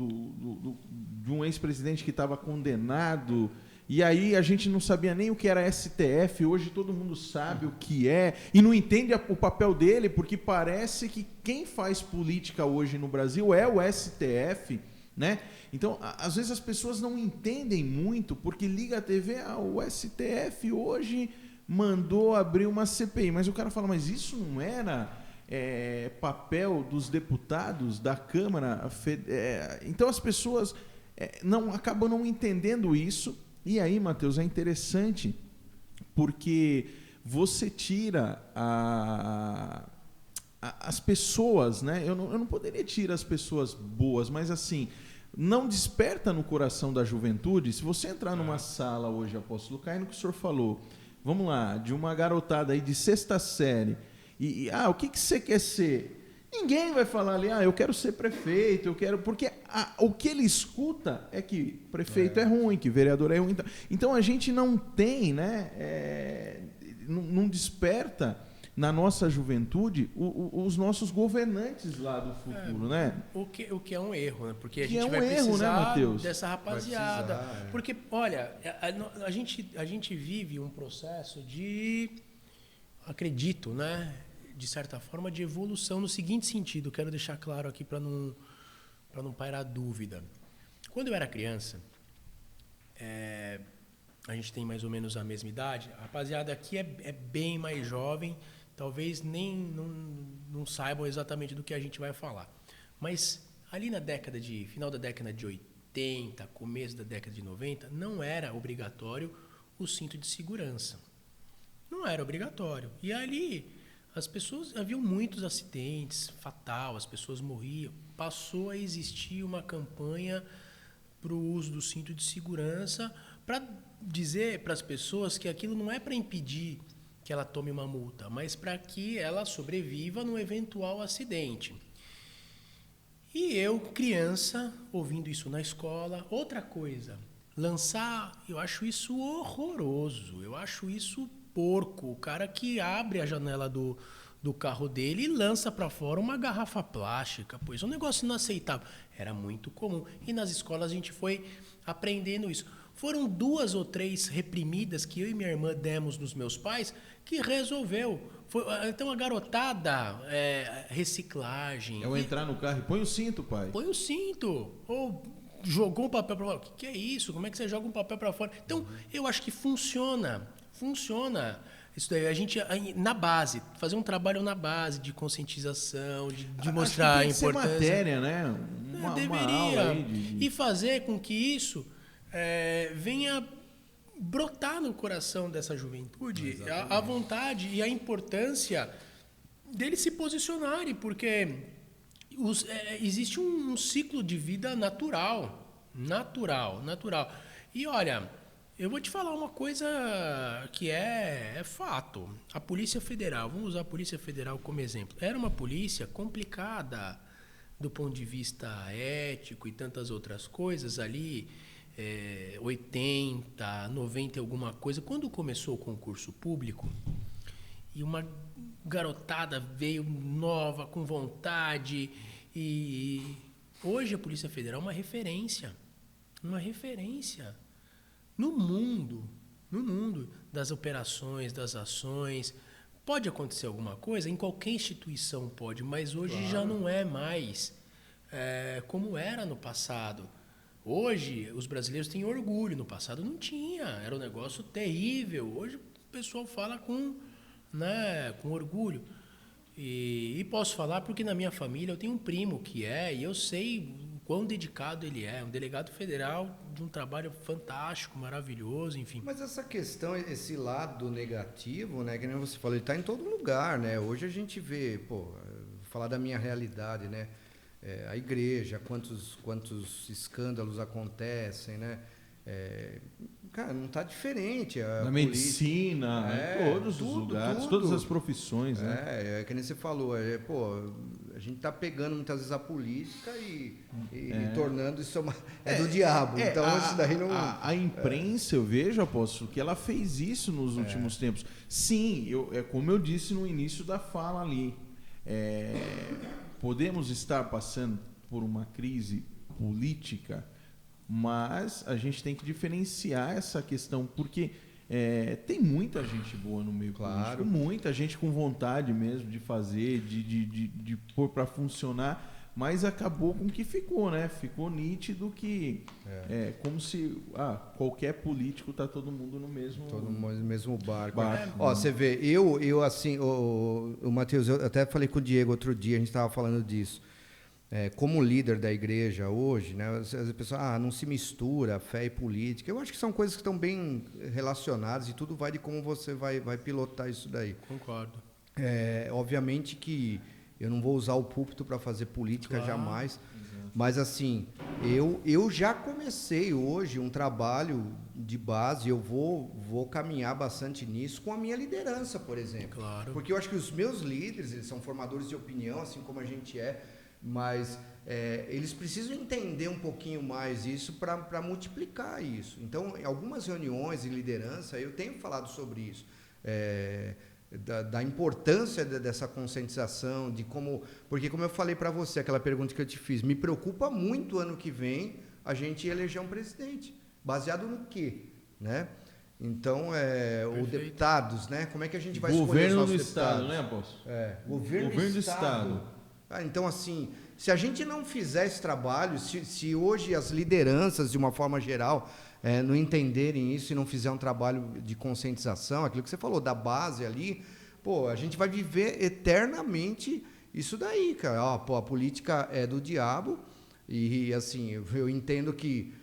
de um ex-presidente que estava condenado. E aí a gente não sabia nem o que era STF, hoje todo mundo sabe o que é, e não entende o papel dele, porque parece que quem faz política hoje no Brasil é o STF, né? Então, às vezes as pessoas não entendem muito, porque liga a TV, o STF hoje mandou abrir uma CPI, mas o cara fala, mas isso não era papel dos deputados da Câmara? Então as pessoas acabam não entendendo isso. E aí, Matheus, é interessante porque você tira as pessoas, né? Eu não poderia tirar as pessoas boas, mas assim, não desperta no coração da juventude. Se você entrar numa sala hoje, apóstolo, cai no que o senhor falou, vamos lá, de uma garotada aí de 6ª série, o que você quer ser? Ninguém vai falar ali, eu quero ser prefeito, eu quero... Porque o que ele escuta é que prefeito é ruim, que vereador é ruim. Então a gente não tem, né? Não desperta na nossa juventude os nossos governantes lá do futuro, né? O que é um erro, né? Porque a Que gente é um vai erro, precisar, né, Matheus? dessa rapaziada. Vai precisar, Porque, olha, a gente vive um processo de, acredito, né, de certa forma, de evolução no seguinte sentido. Quero deixar claro aqui para não pairar dúvida. Quando eu era criança, a gente tem mais ou menos a mesma idade. A rapaziada aqui é bem mais jovem, talvez não saibam exatamente do que a gente vai falar. Mas ali final da década de 80, começo da década de 90, não era obrigatório o cinto de segurança. Não era obrigatório. E ali haviam muitos acidentes, fatal, as pessoas morriam. Passou a existir uma campanha para o uso do cinto de segurança, para dizer para as pessoas que aquilo não é para impedir que ela tome uma multa, mas para que ela sobreviva num eventual acidente. E eu, criança, ouvindo isso na escola. Outra coisa, eu acho isso horroroso, eu acho isso porco. O cara que abre a janela do carro dele e lança para fora uma garrafa plástica, pois é um negócio inaceitável. Era muito comum. E nas escolas a gente foi aprendendo isso. Foram 2 ou 3 reprimidas que eu e minha irmã demos nos meus pais que resolveu. Então a garotada, reciclagem. Eu entrar no carro e põe o cinto, pai. Põe o cinto. Ou jogou um papel para fora. O que é isso? Como é que você joga um papel para fora? Então, eu acho que funciona. Funciona. Isso daí, a gente, na base, fazer um trabalho na base de conscientização, de mostrar a importância. Ser matéria, né? Deveria. Uma aula aí E fazer com que isso venha brotar no coração dessa juventude a vontade e a importância deles se posicionarem, porque existe um ciclo de vida natural. E olha, eu vou te falar uma coisa que é fato. A Polícia Federal, vamos usar a Polícia Federal como exemplo, era uma polícia complicada do ponto de vista ético e tantas outras coisas ali, 80, 90 alguma coisa. Quando começou o concurso público e uma garotada veio nova, com vontade, e hoje a Polícia Federal é uma referência no mundo, das operações, das ações. Pode acontecer alguma coisa, em qualquer instituição pode, mas hoje já não é mais como era no passado. Hoje, os brasileiros têm orgulho, no passado não tinha, era um negócio terrível. Hoje o pessoal fala com orgulho. E posso falar porque na minha família eu tenho um primo e eu sei o quão dedicado ele é, um delegado federal de um trabalho fantástico, maravilhoso, enfim. Mas essa questão, esse lado negativo, né, que nem você falou, ele está em todo lugar, né? Hoje a gente vê, vou falar da minha realidade, né? A igreja, quantos escândalos acontecem, né? Cara, não está diferente. Na medicina, em todos os lugares, todas as profissões, né? É que nem você falou, a gente está pegando muitas vezes a política e tornando isso do diabo. Então isso daí não... A imprensa, eu vejo, apóstolo, que ela fez isso nos últimos tempos. Sim, como eu disse no início da fala ali, podemos estar passando por uma crise política, mas a gente tem que diferenciar essa questão, porque tem muita gente boa no meio político, muita gente com vontade mesmo de fazer, de pôr para funcionar, mas acabou com o que ficou, né? Ficou nítido que como se qualquer político tá todo mundo no mesmo barco. Ó, você vê, eu assim, o Matheus, eu até falei com o Diego outro dia, a gente estava falando disso. Como líder da igreja hoje, né, as pessoas, não se mistura fé e política. Eu acho que são coisas que estão bem relacionadas e tudo vai de como você vai pilotar isso daí. Concordo. Obviamente que eu não vou usar o púlpito para fazer política jamais, mas assim, eu já comecei hoje um trabalho de base, eu vou caminhar bastante nisso com a minha liderança, por exemplo. Claro. Porque eu acho que os meus líderes, eles são formadores de opinião, assim como a gente mas eles precisam entender um pouquinho mais isso para multiplicar isso. Então, em algumas reuniões de liderança, eu tenho falado sobre isso. Da importância dessa conscientização, de como... Porque, como eu falei para você, aquela pergunta que eu te fiz, me preocupa muito ano que vem a gente eleger um presidente. Baseado no quê? Né? Então, os deputados, né? Como é que a gente vai escolher os nossos deputados? Governo do Estado, né, Aposto? Governo do Estado. Então, assim, se a gente não fizer esse trabalho, se hoje as lideranças, de uma forma geral, não entenderem isso e não fizer um trabalho de conscientização, aquilo que você falou, da base ali, a gente vai viver eternamente isso daí, cara. A política é do diabo e, assim, eu entendo que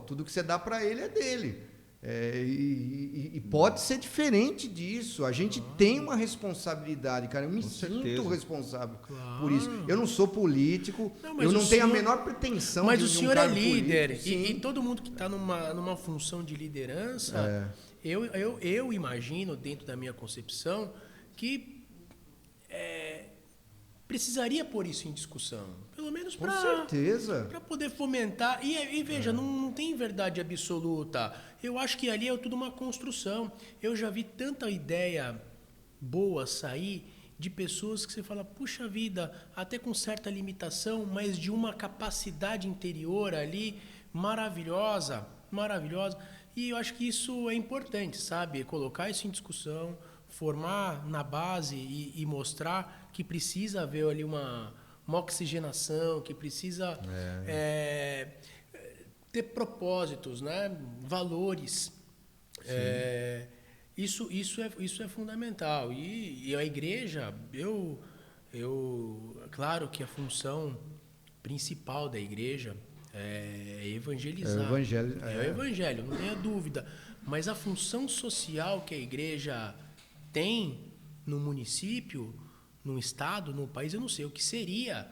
tudo que você dá para ele é dele. E pode ser diferente disso. A gente tem uma responsabilidade, cara. Eu me sinto responsável por isso. Eu não sou político, eu não tenho a menor pretensão mas de o senhor é líder e todo mundo que está numa função de liderança, eu imagino, dentro da minha concepção, que precisaria pôr isso em discussão, pelo menos para poder fomentar. E veja, não tem verdade absoluta. Eu acho que ali é tudo uma construção. Eu já vi tanta ideia boa sair de pessoas que você fala, puxa vida, até com certa limitação, mas de uma capacidade interior ali maravilhosa. E eu acho que isso é importante, sabe? Colocar isso em discussão, formar na base e mostrar que precisa haver ali uma oxigenação, que precisa ter propósitos, né? Valores. Isso é fundamental. E a igreja, claro que a função principal da igreja é evangelizar. É o evangelho, não tenha dúvida. Mas a função social que a igreja tem no município, no estado, no país, eu não sei o que seria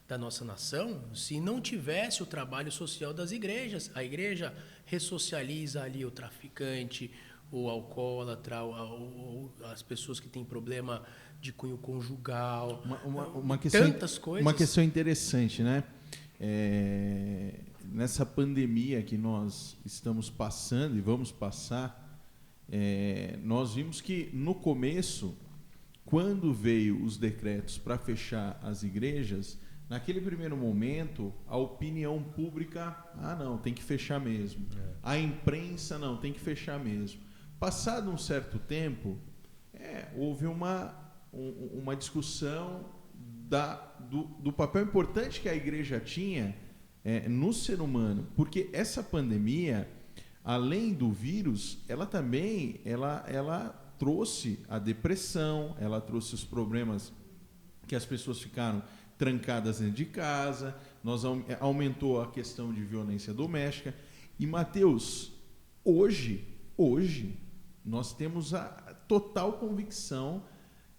da nossa nação se não tivesse o trabalho social das igrejas. A igreja ressocializa ali o traficante, o alcoólatra, as pessoas que têm problema de cunho conjugal, tantas coisas. Uma questão interessante, né? Nessa pandemia que nós estamos passando e vamos passar, nós vimos que no começo, quando veio os decretos para fechar as igrejas, naquele primeiro momento, a opinião pública, não, tem que fechar mesmo. A imprensa, não, tem que fechar mesmo. Passado um certo tempo, houve uma discussão do papel importante que a igreja tinha no ser humano, porque essa pandemia, além do vírus, ela também trouxe a depressão, ela trouxe os problemas que as pessoas ficaram trancadas dentro de casa, aumentou a questão de violência doméstica. E, Mateus, hoje nós temos a total convicção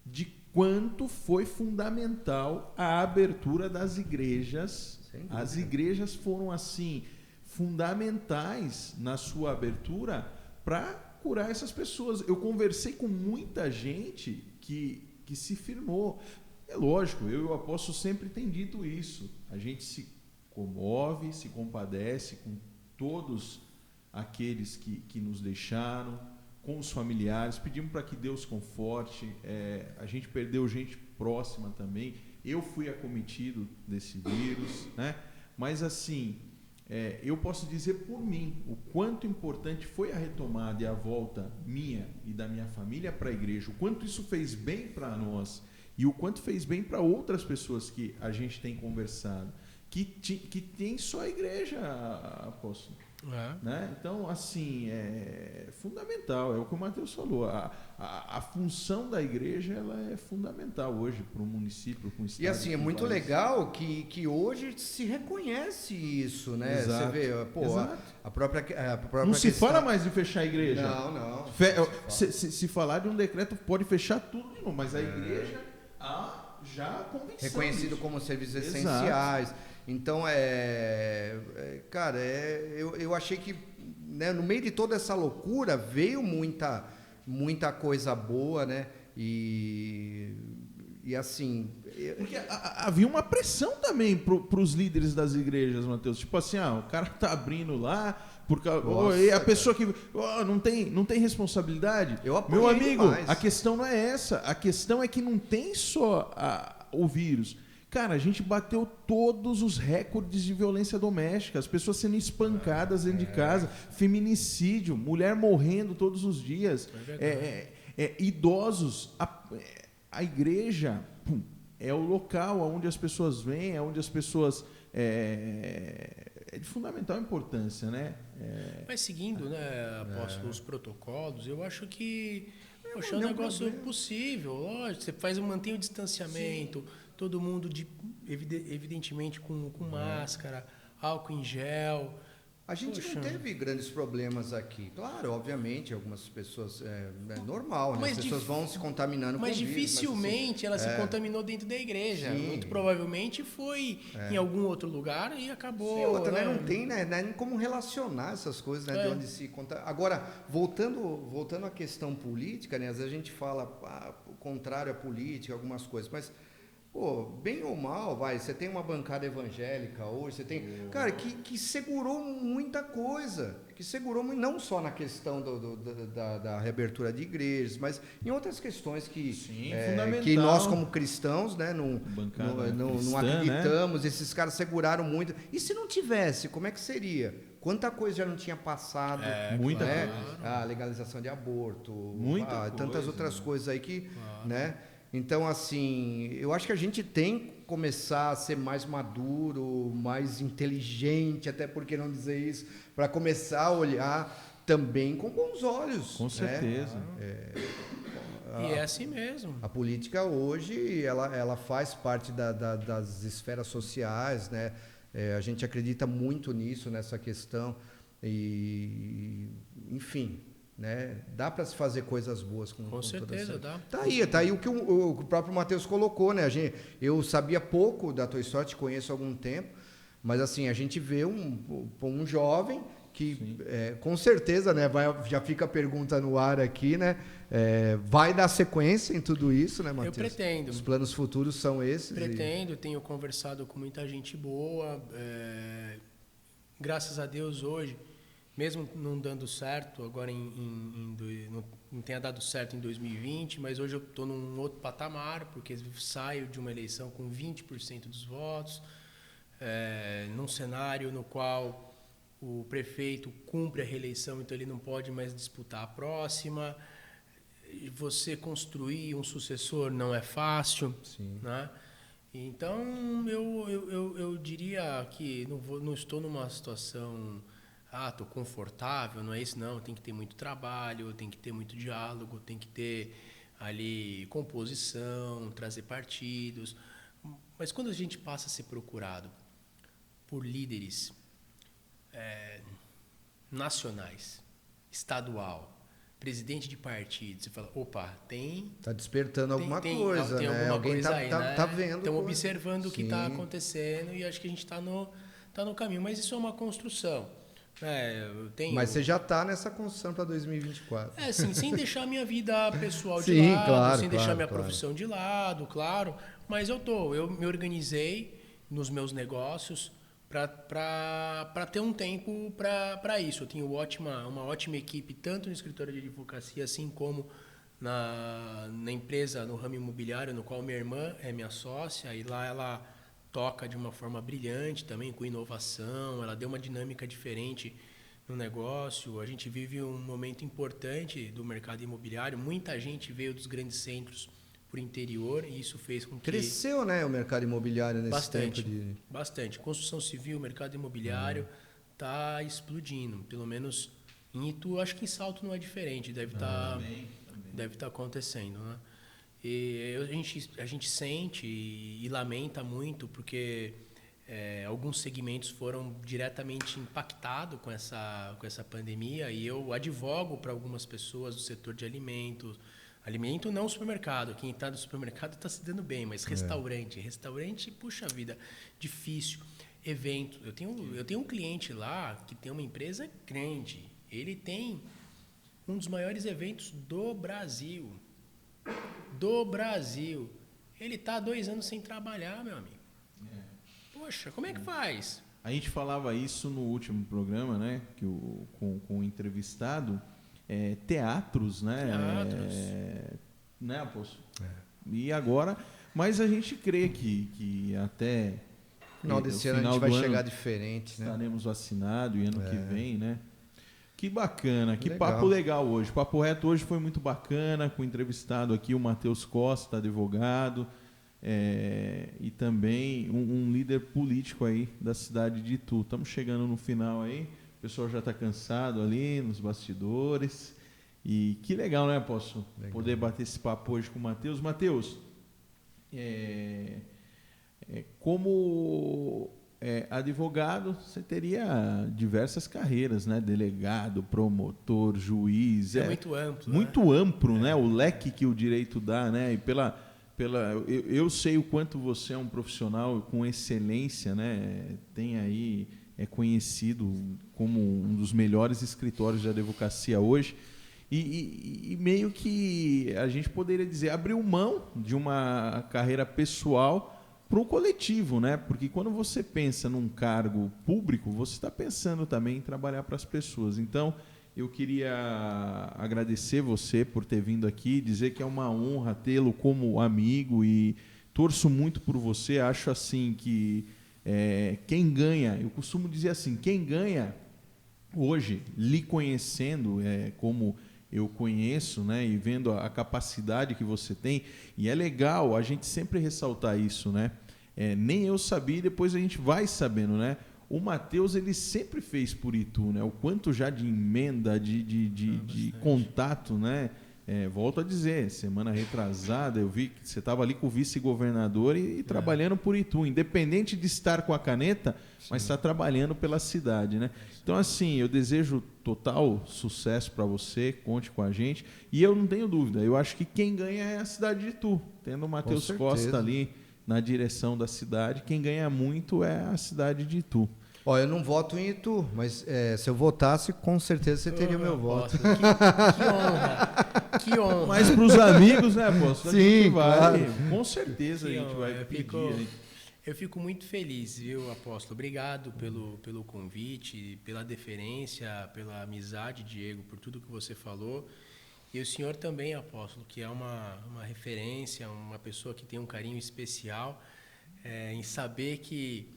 de quanto foi fundamental a abertura das igrejas. As igrejas foram, assim, fundamentais na sua abertura para curar essas pessoas. Eu conversei com muita gente que se firmou. É lógico, eu e o apóstolo sempre tem dito isso. A gente se comove, se compadece com todos aqueles que nos deixaram, com os familiares, pedimos para que Deus conforte. A gente perdeu gente próxima também. Eu fui acometido desse vírus, né? Mas assim, eu posso dizer por mim o quanto importante foi a retomada e a volta minha e da minha família para a igreja, o quanto isso fez bem para nós e o quanto fez bem para outras pessoas que a gente tem conversado, que tem só a igreja, apóstolo. Né? Então, assim, é fundamental, é o que o Mateus falou. A função da igreja ela é fundamental hoje para o município, para o estado. E assim, é muito legal que hoje se reconhece isso, né? Exato. Você vê, a própria não se fala mais de fechar a igreja. Não. Se falar de um decreto, pode fechar tudo de novo, mas a igreja já convenceu. Reconhecido disso. como serviços essenciais. Então, cara, eu achei que né, no meio de toda essa loucura veio muita coisa boa, né? E assim... Porque havia uma pressão também para os líderes das igrejas, Matheus. Tipo assim, o cara tá abrindo lá, e a pessoa que não tem responsabilidade. Meu amigo, demais. A questão não é essa. A questão é que não tem só o vírus. Cara, a gente bateu todos os recordes de violência doméstica, as pessoas sendo espancadas dentro de casa, feminicídio, mulher morrendo todos os dias, idosos. A igreja é o local onde as pessoas vêm, é onde as pessoas... É de fundamental importância, né? Mas seguindo, né, apóstolo, os protocolos, eu acho que é um negócio possível. Lógico, você mantém o distanciamento, todo mundo, evidentemente, com máscara, álcool em gel. A gente não teve grandes problemas aqui. Claro, obviamente, algumas pessoas... É normal, né? As pessoas vão se contaminando com o vírus. Mas dificilmente ela se contaminou dentro da igreja. Sim. Muito provavelmente foi em algum outro lugar e acabou... Sim, outra, né? Não tem nem como relacionar essas coisas, né? De onde se contamina. Agora, voltando à questão política, né? Às vezes a gente fala contrário à política, algumas coisas, mas... Pô, bem ou mal, você tem uma bancada evangélica hoje, você tem... Cara, que segurou muita coisa, não só na questão da reabertura de igrejas, mas em outras questões que nós, como cristãos, né, não acreditamos, né? Esses caras seguraram muito. E se não tivesse, como é que seria? Quanta coisa já não tinha passado, muita né? coisa. A legalização de aborto, tantas outras coisas aí que... né? Então, assim, eu acho que a gente tem que começar a ser mais maduro, mais inteligente, até por que não dizer isso, para começar a olhar também com bons olhos. Com certeza. E é assim mesmo. A política hoje, ela faz parte das esferas sociais, né? A gente acredita muito nisso, nessa questão. E, enfim... Né? Dá para se fazer coisas boas com certeza dá. Tá aí o que o próprio Matheus colocou, né? Eu sabia pouco da Tua História, te conheço há algum tempo, mas assim a gente vê um jovem que com certeza, né? Já fica a pergunta no ar aqui, né? Vai dar sequência em tudo isso, né, Matheus? Eu pretendo. Os planos futuros são esses. Tenho conversado com muita gente boa. Graças a Deus hoje. Mesmo não dando certo, agora não tenha dado certo em 2020, mas hoje eu estou num outro patamar, porque saio de uma eleição com 20% dos votos, num cenário no qual o prefeito cumpre a reeleição, então ele não pode mais disputar a próxima. Você construir um sucessor não é fácil, né? Então eu diria que não estou numa situação... estou confortável, não é isso não, tem que ter muito trabalho, tem que ter muito diálogo, tem que ter ali composição, trazer partidos. Mas quando a gente passa a ser procurado por líderes nacionais, estadual, presidente de partido, você fala, opa, está despertando alguma coisa, tem né? Alguma Alguém coisa aí, né? Tá vendo. Estão observando o que está acontecendo e acho que a gente está no caminho. Mas isso é uma construção. Mas você já está nessa construção para 2024. Sem deixar a minha vida pessoal de lado, claro, sem deixar minha profissão de lado, claro. Mas eu me organizei nos meus negócios para ter um tempo para isso. Eu tenho uma ótima equipe, tanto no escritório de advocacia, assim como na empresa, no ramo imobiliário, no qual minha irmã é minha sócia, e lá ela toca de uma forma brilhante também, com inovação, ela deu uma dinâmica diferente no negócio. A gente vive um momento importante do mercado imobiliário, muita gente veio dos grandes centros para o interior e isso fez com que... Cresceu, né, o mercado imobiliário nesse tempo de... Bastante. Construção civil, mercado imobiliário está explodindo, pelo menos em Itu, acho que em Salto não é diferente, deve estar acontecendo, né? E a gente sente e lamenta muito porque alguns segmentos foram diretamente impactados com essa pandemia e eu advogo para algumas pessoas do setor de alimentos. Alimento não supermercado, quem está no supermercado está se dando bem, mas restaurante, puxa vida, difícil. Evento, eu tenho um cliente lá que tem uma empresa grande, ele tem um dos maiores eventos do Brasil. Do Brasil. Ele está há 2 anos sem trabalhar, meu amigo. Poxa, como é que faz? A gente falava isso no último programa, né? Que com o entrevistado. Teatros, né? Né, Aposto? E agora... Mas a gente crê que até... Final desse ano a gente vai chegar diferente, né? Estaremos vacinados e ano que vem, né? Que bacana, que legal. Papo legal hoje. Papo Reto hoje foi muito bacana, com o entrevistado aqui, o Matheus Costa, advogado, e também um líder político aí da cidade de Itu. Estamos chegando no final aí, o pessoal já está cansado ali nos bastidores. E que legal, né, Posso poder bater esse papo hoje com o Matheus. Matheus, como advogado, você teria diversas carreiras, né? Delegado, promotor, juiz. Muito amplo. Muito amplo, né? O leque que o direito dá, né? E eu sei o quanto você é um profissional com excelência, né? Tem aí, é conhecido como um dos melhores escritórios de advocacia hoje. E meio que a gente poderia dizer, abriu mão de uma carreira pessoal para o coletivo, né? Porque quando você pensa num cargo público, você está pensando também em trabalhar para as pessoas. Então, eu queria agradecer você por ter vindo aqui, dizer que é uma honra tê-lo como amigo e torço muito por você. Acho assim que quem ganha, eu costumo dizer assim, quem ganha hoje, lhe conhecendo como eu conheço, né, e vendo a capacidade que você tem, e é legal a gente sempre ressaltar isso, né? Nem eu sabia, e depois a gente vai sabendo, né? O Matheus, ele sempre fez por Itu, né? O quanto já de emenda, de contato, né? Volto a dizer, semana retrasada eu vi que você estava ali com o vice-governador e trabalhando por Itu, independente de estar com a caneta, mas está trabalhando pela cidade, né? Então, assim, eu desejo total sucesso para você, conte com a gente, e eu não tenho dúvida, eu acho que quem ganha é a cidade de Itu, tendo o Matheus Costa ali na direção da cidade, quem ganha muito é a cidade de Itu. Ó, eu não voto em Itu, mas se eu votasse, com certeza você teria o meu voto. Que honra, que honra. Mas para os amigos, né, Aposto? Sim, claro. Com certeza a gente vai pedir. Eu fico muito feliz, viu, Apóstolo? Obrigado pelo convite, pela deferência, pela amizade, Diego, por tudo que você falou. E o senhor também, Apóstolo, que é uma referência, uma pessoa que tem um carinho especial em saber que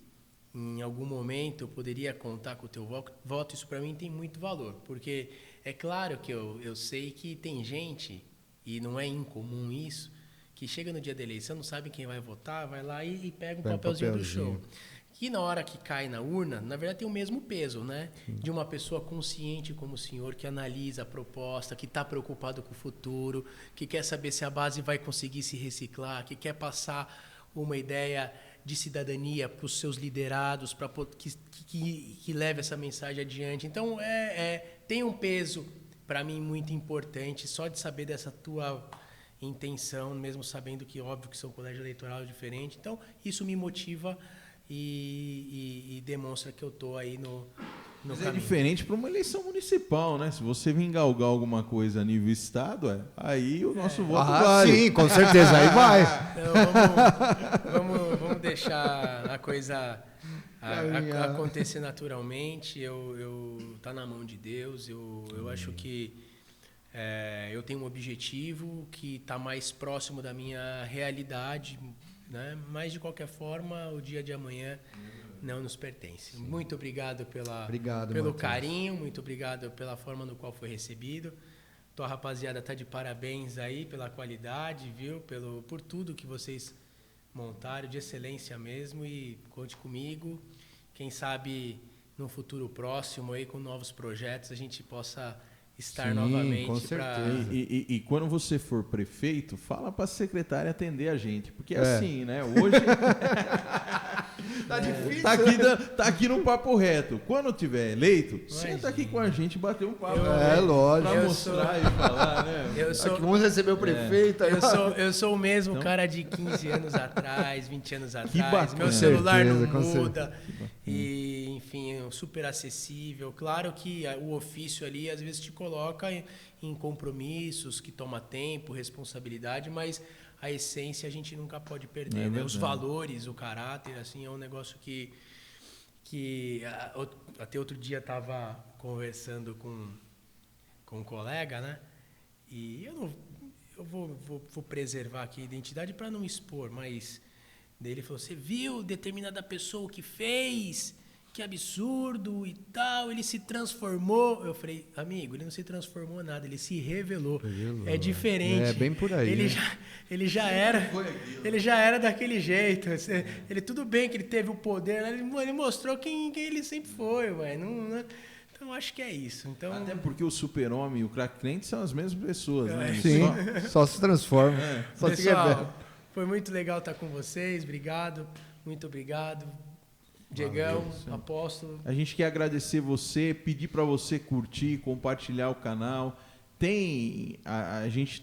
em algum momento eu poderia contar com o teu voto. Isso para mim tem muito valor, porque é claro que eu sei que tem gente, e não é incomum isso, que chega no dia da eleição, não sabe quem vai votar, vai lá e pega um papelzinho do show. Que na hora que cai na urna, na verdade tem o mesmo peso, né? De uma pessoa consciente como o senhor, que analisa a proposta, que está preocupado com o futuro, que quer saber se a base vai conseguir se reciclar, que quer passar uma ideia de cidadania para os seus liderados, para que leve essa mensagem adiante. Então, tem um peso, para mim, muito importante, só de saber dessa tua intenção, mesmo sabendo que, óbvio, que são colégio eleitoral diferente. Então, isso me motiva e demonstra que eu estou aí no Mas caminho. É diferente para uma eleição municipal, né? Se você vir galgar alguma coisa a nível estado, aí o nosso voto vale. Sim, com certeza, aí vai. Então, vamos deixar a coisa acontecer naturalmente. Tá na mão de Deus. Eu acho que eu tenho um objetivo que está mais próximo da minha realidade, né? Mas de qualquer forma, o dia de amanhã não nos pertence. Sim. Muito obrigado pelo Matheus. Carinho, muito obrigado pela forma no qual foi recebido. Tua rapaziada tá de parabéns aí pela qualidade, viu? Por tudo que vocês montaram, de excelência mesmo, e conte comigo. Quem sabe no futuro próximo aí com novos projetos a gente possa estar novamente. Com certeza. E quando você for prefeito, fala para a secretária atender a gente, porque assim, né? Hoje Tá difícil. Tá aqui no Papo Reto. Quando tiver eleito, senta aqui com a gente e bater um papo. Lógico. Pra mostrar e falar, né? Aqui vamos receber o prefeito. Eu sou o mesmo cara de 15 anos atrás, 20 anos atrás. bacana. Meu celular não Com muda. E, enfim, super acessível. Claro que o ofício ali, às vezes, te coloca em compromissos, que toma tempo, responsabilidade, mas a essência a gente nunca pode perder, né? Os valores, o caráter, assim, é um negócio que até outro dia estava conversando com um colega, né? E eu vou preservar aqui a identidade para não expor, mas daí ele falou: você viu determinada pessoa o que fez? Que absurdo e tal, ele se transformou. Eu falei: amigo, ele não se transformou nada, ele se revelou. É diferente. É bem por aí. Ele já era daquele jeito. Ele, tudo bem que ele teve o poder, ele mostrou quem ele sempre foi, ué. Então acho que é isso. Então, até porque o Super-Homem e o Clark Kent são as mesmas pessoas, né? Sim, só se transforma. Só pessoal, foi muito legal estar com vocês. Obrigado, muito obrigado. Diegão, Apóstolo. A gente quer agradecer você, pedir para você curtir, compartilhar o canal. A gente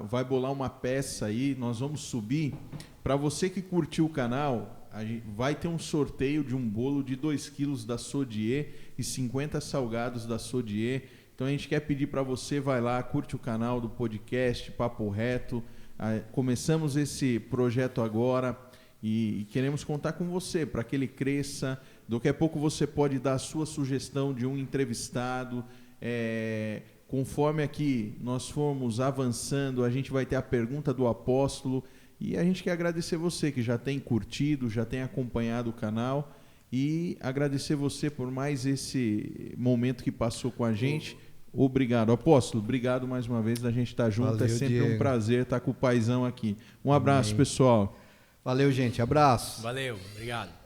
vai bolar uma peça aí, nós vamos subir. Para você que curtiu o canal, vai ter um sorteio de um bolo de 2 quilos da Sodier e 50 salgados da Sodier. Então a gente quer pedir para você, vai lá, curte o canal do podcast Papo Reto. Começamos esse projeto agora. E queremos contar com você para que ele cresça. Daqui a pouco você pode dar a sua sugestão de um entrevistado. Conforme aqui nós formos avançando, a gente vai ter a pergunta do Apóstolo. E a gente quer agradecer você que já tem curtido, já tem acompanhado o canal. E agradecer você por mais esse momento que passou com a gente. Obrigado, Apóstolo. Obrigado mais uma vez da gente estar junto. Valeu, sempre Diego. Um prazer estar com o paizão aqui. Um abraço, pessoal. Valeu, gente. Abraço. Valeu. Obrigado.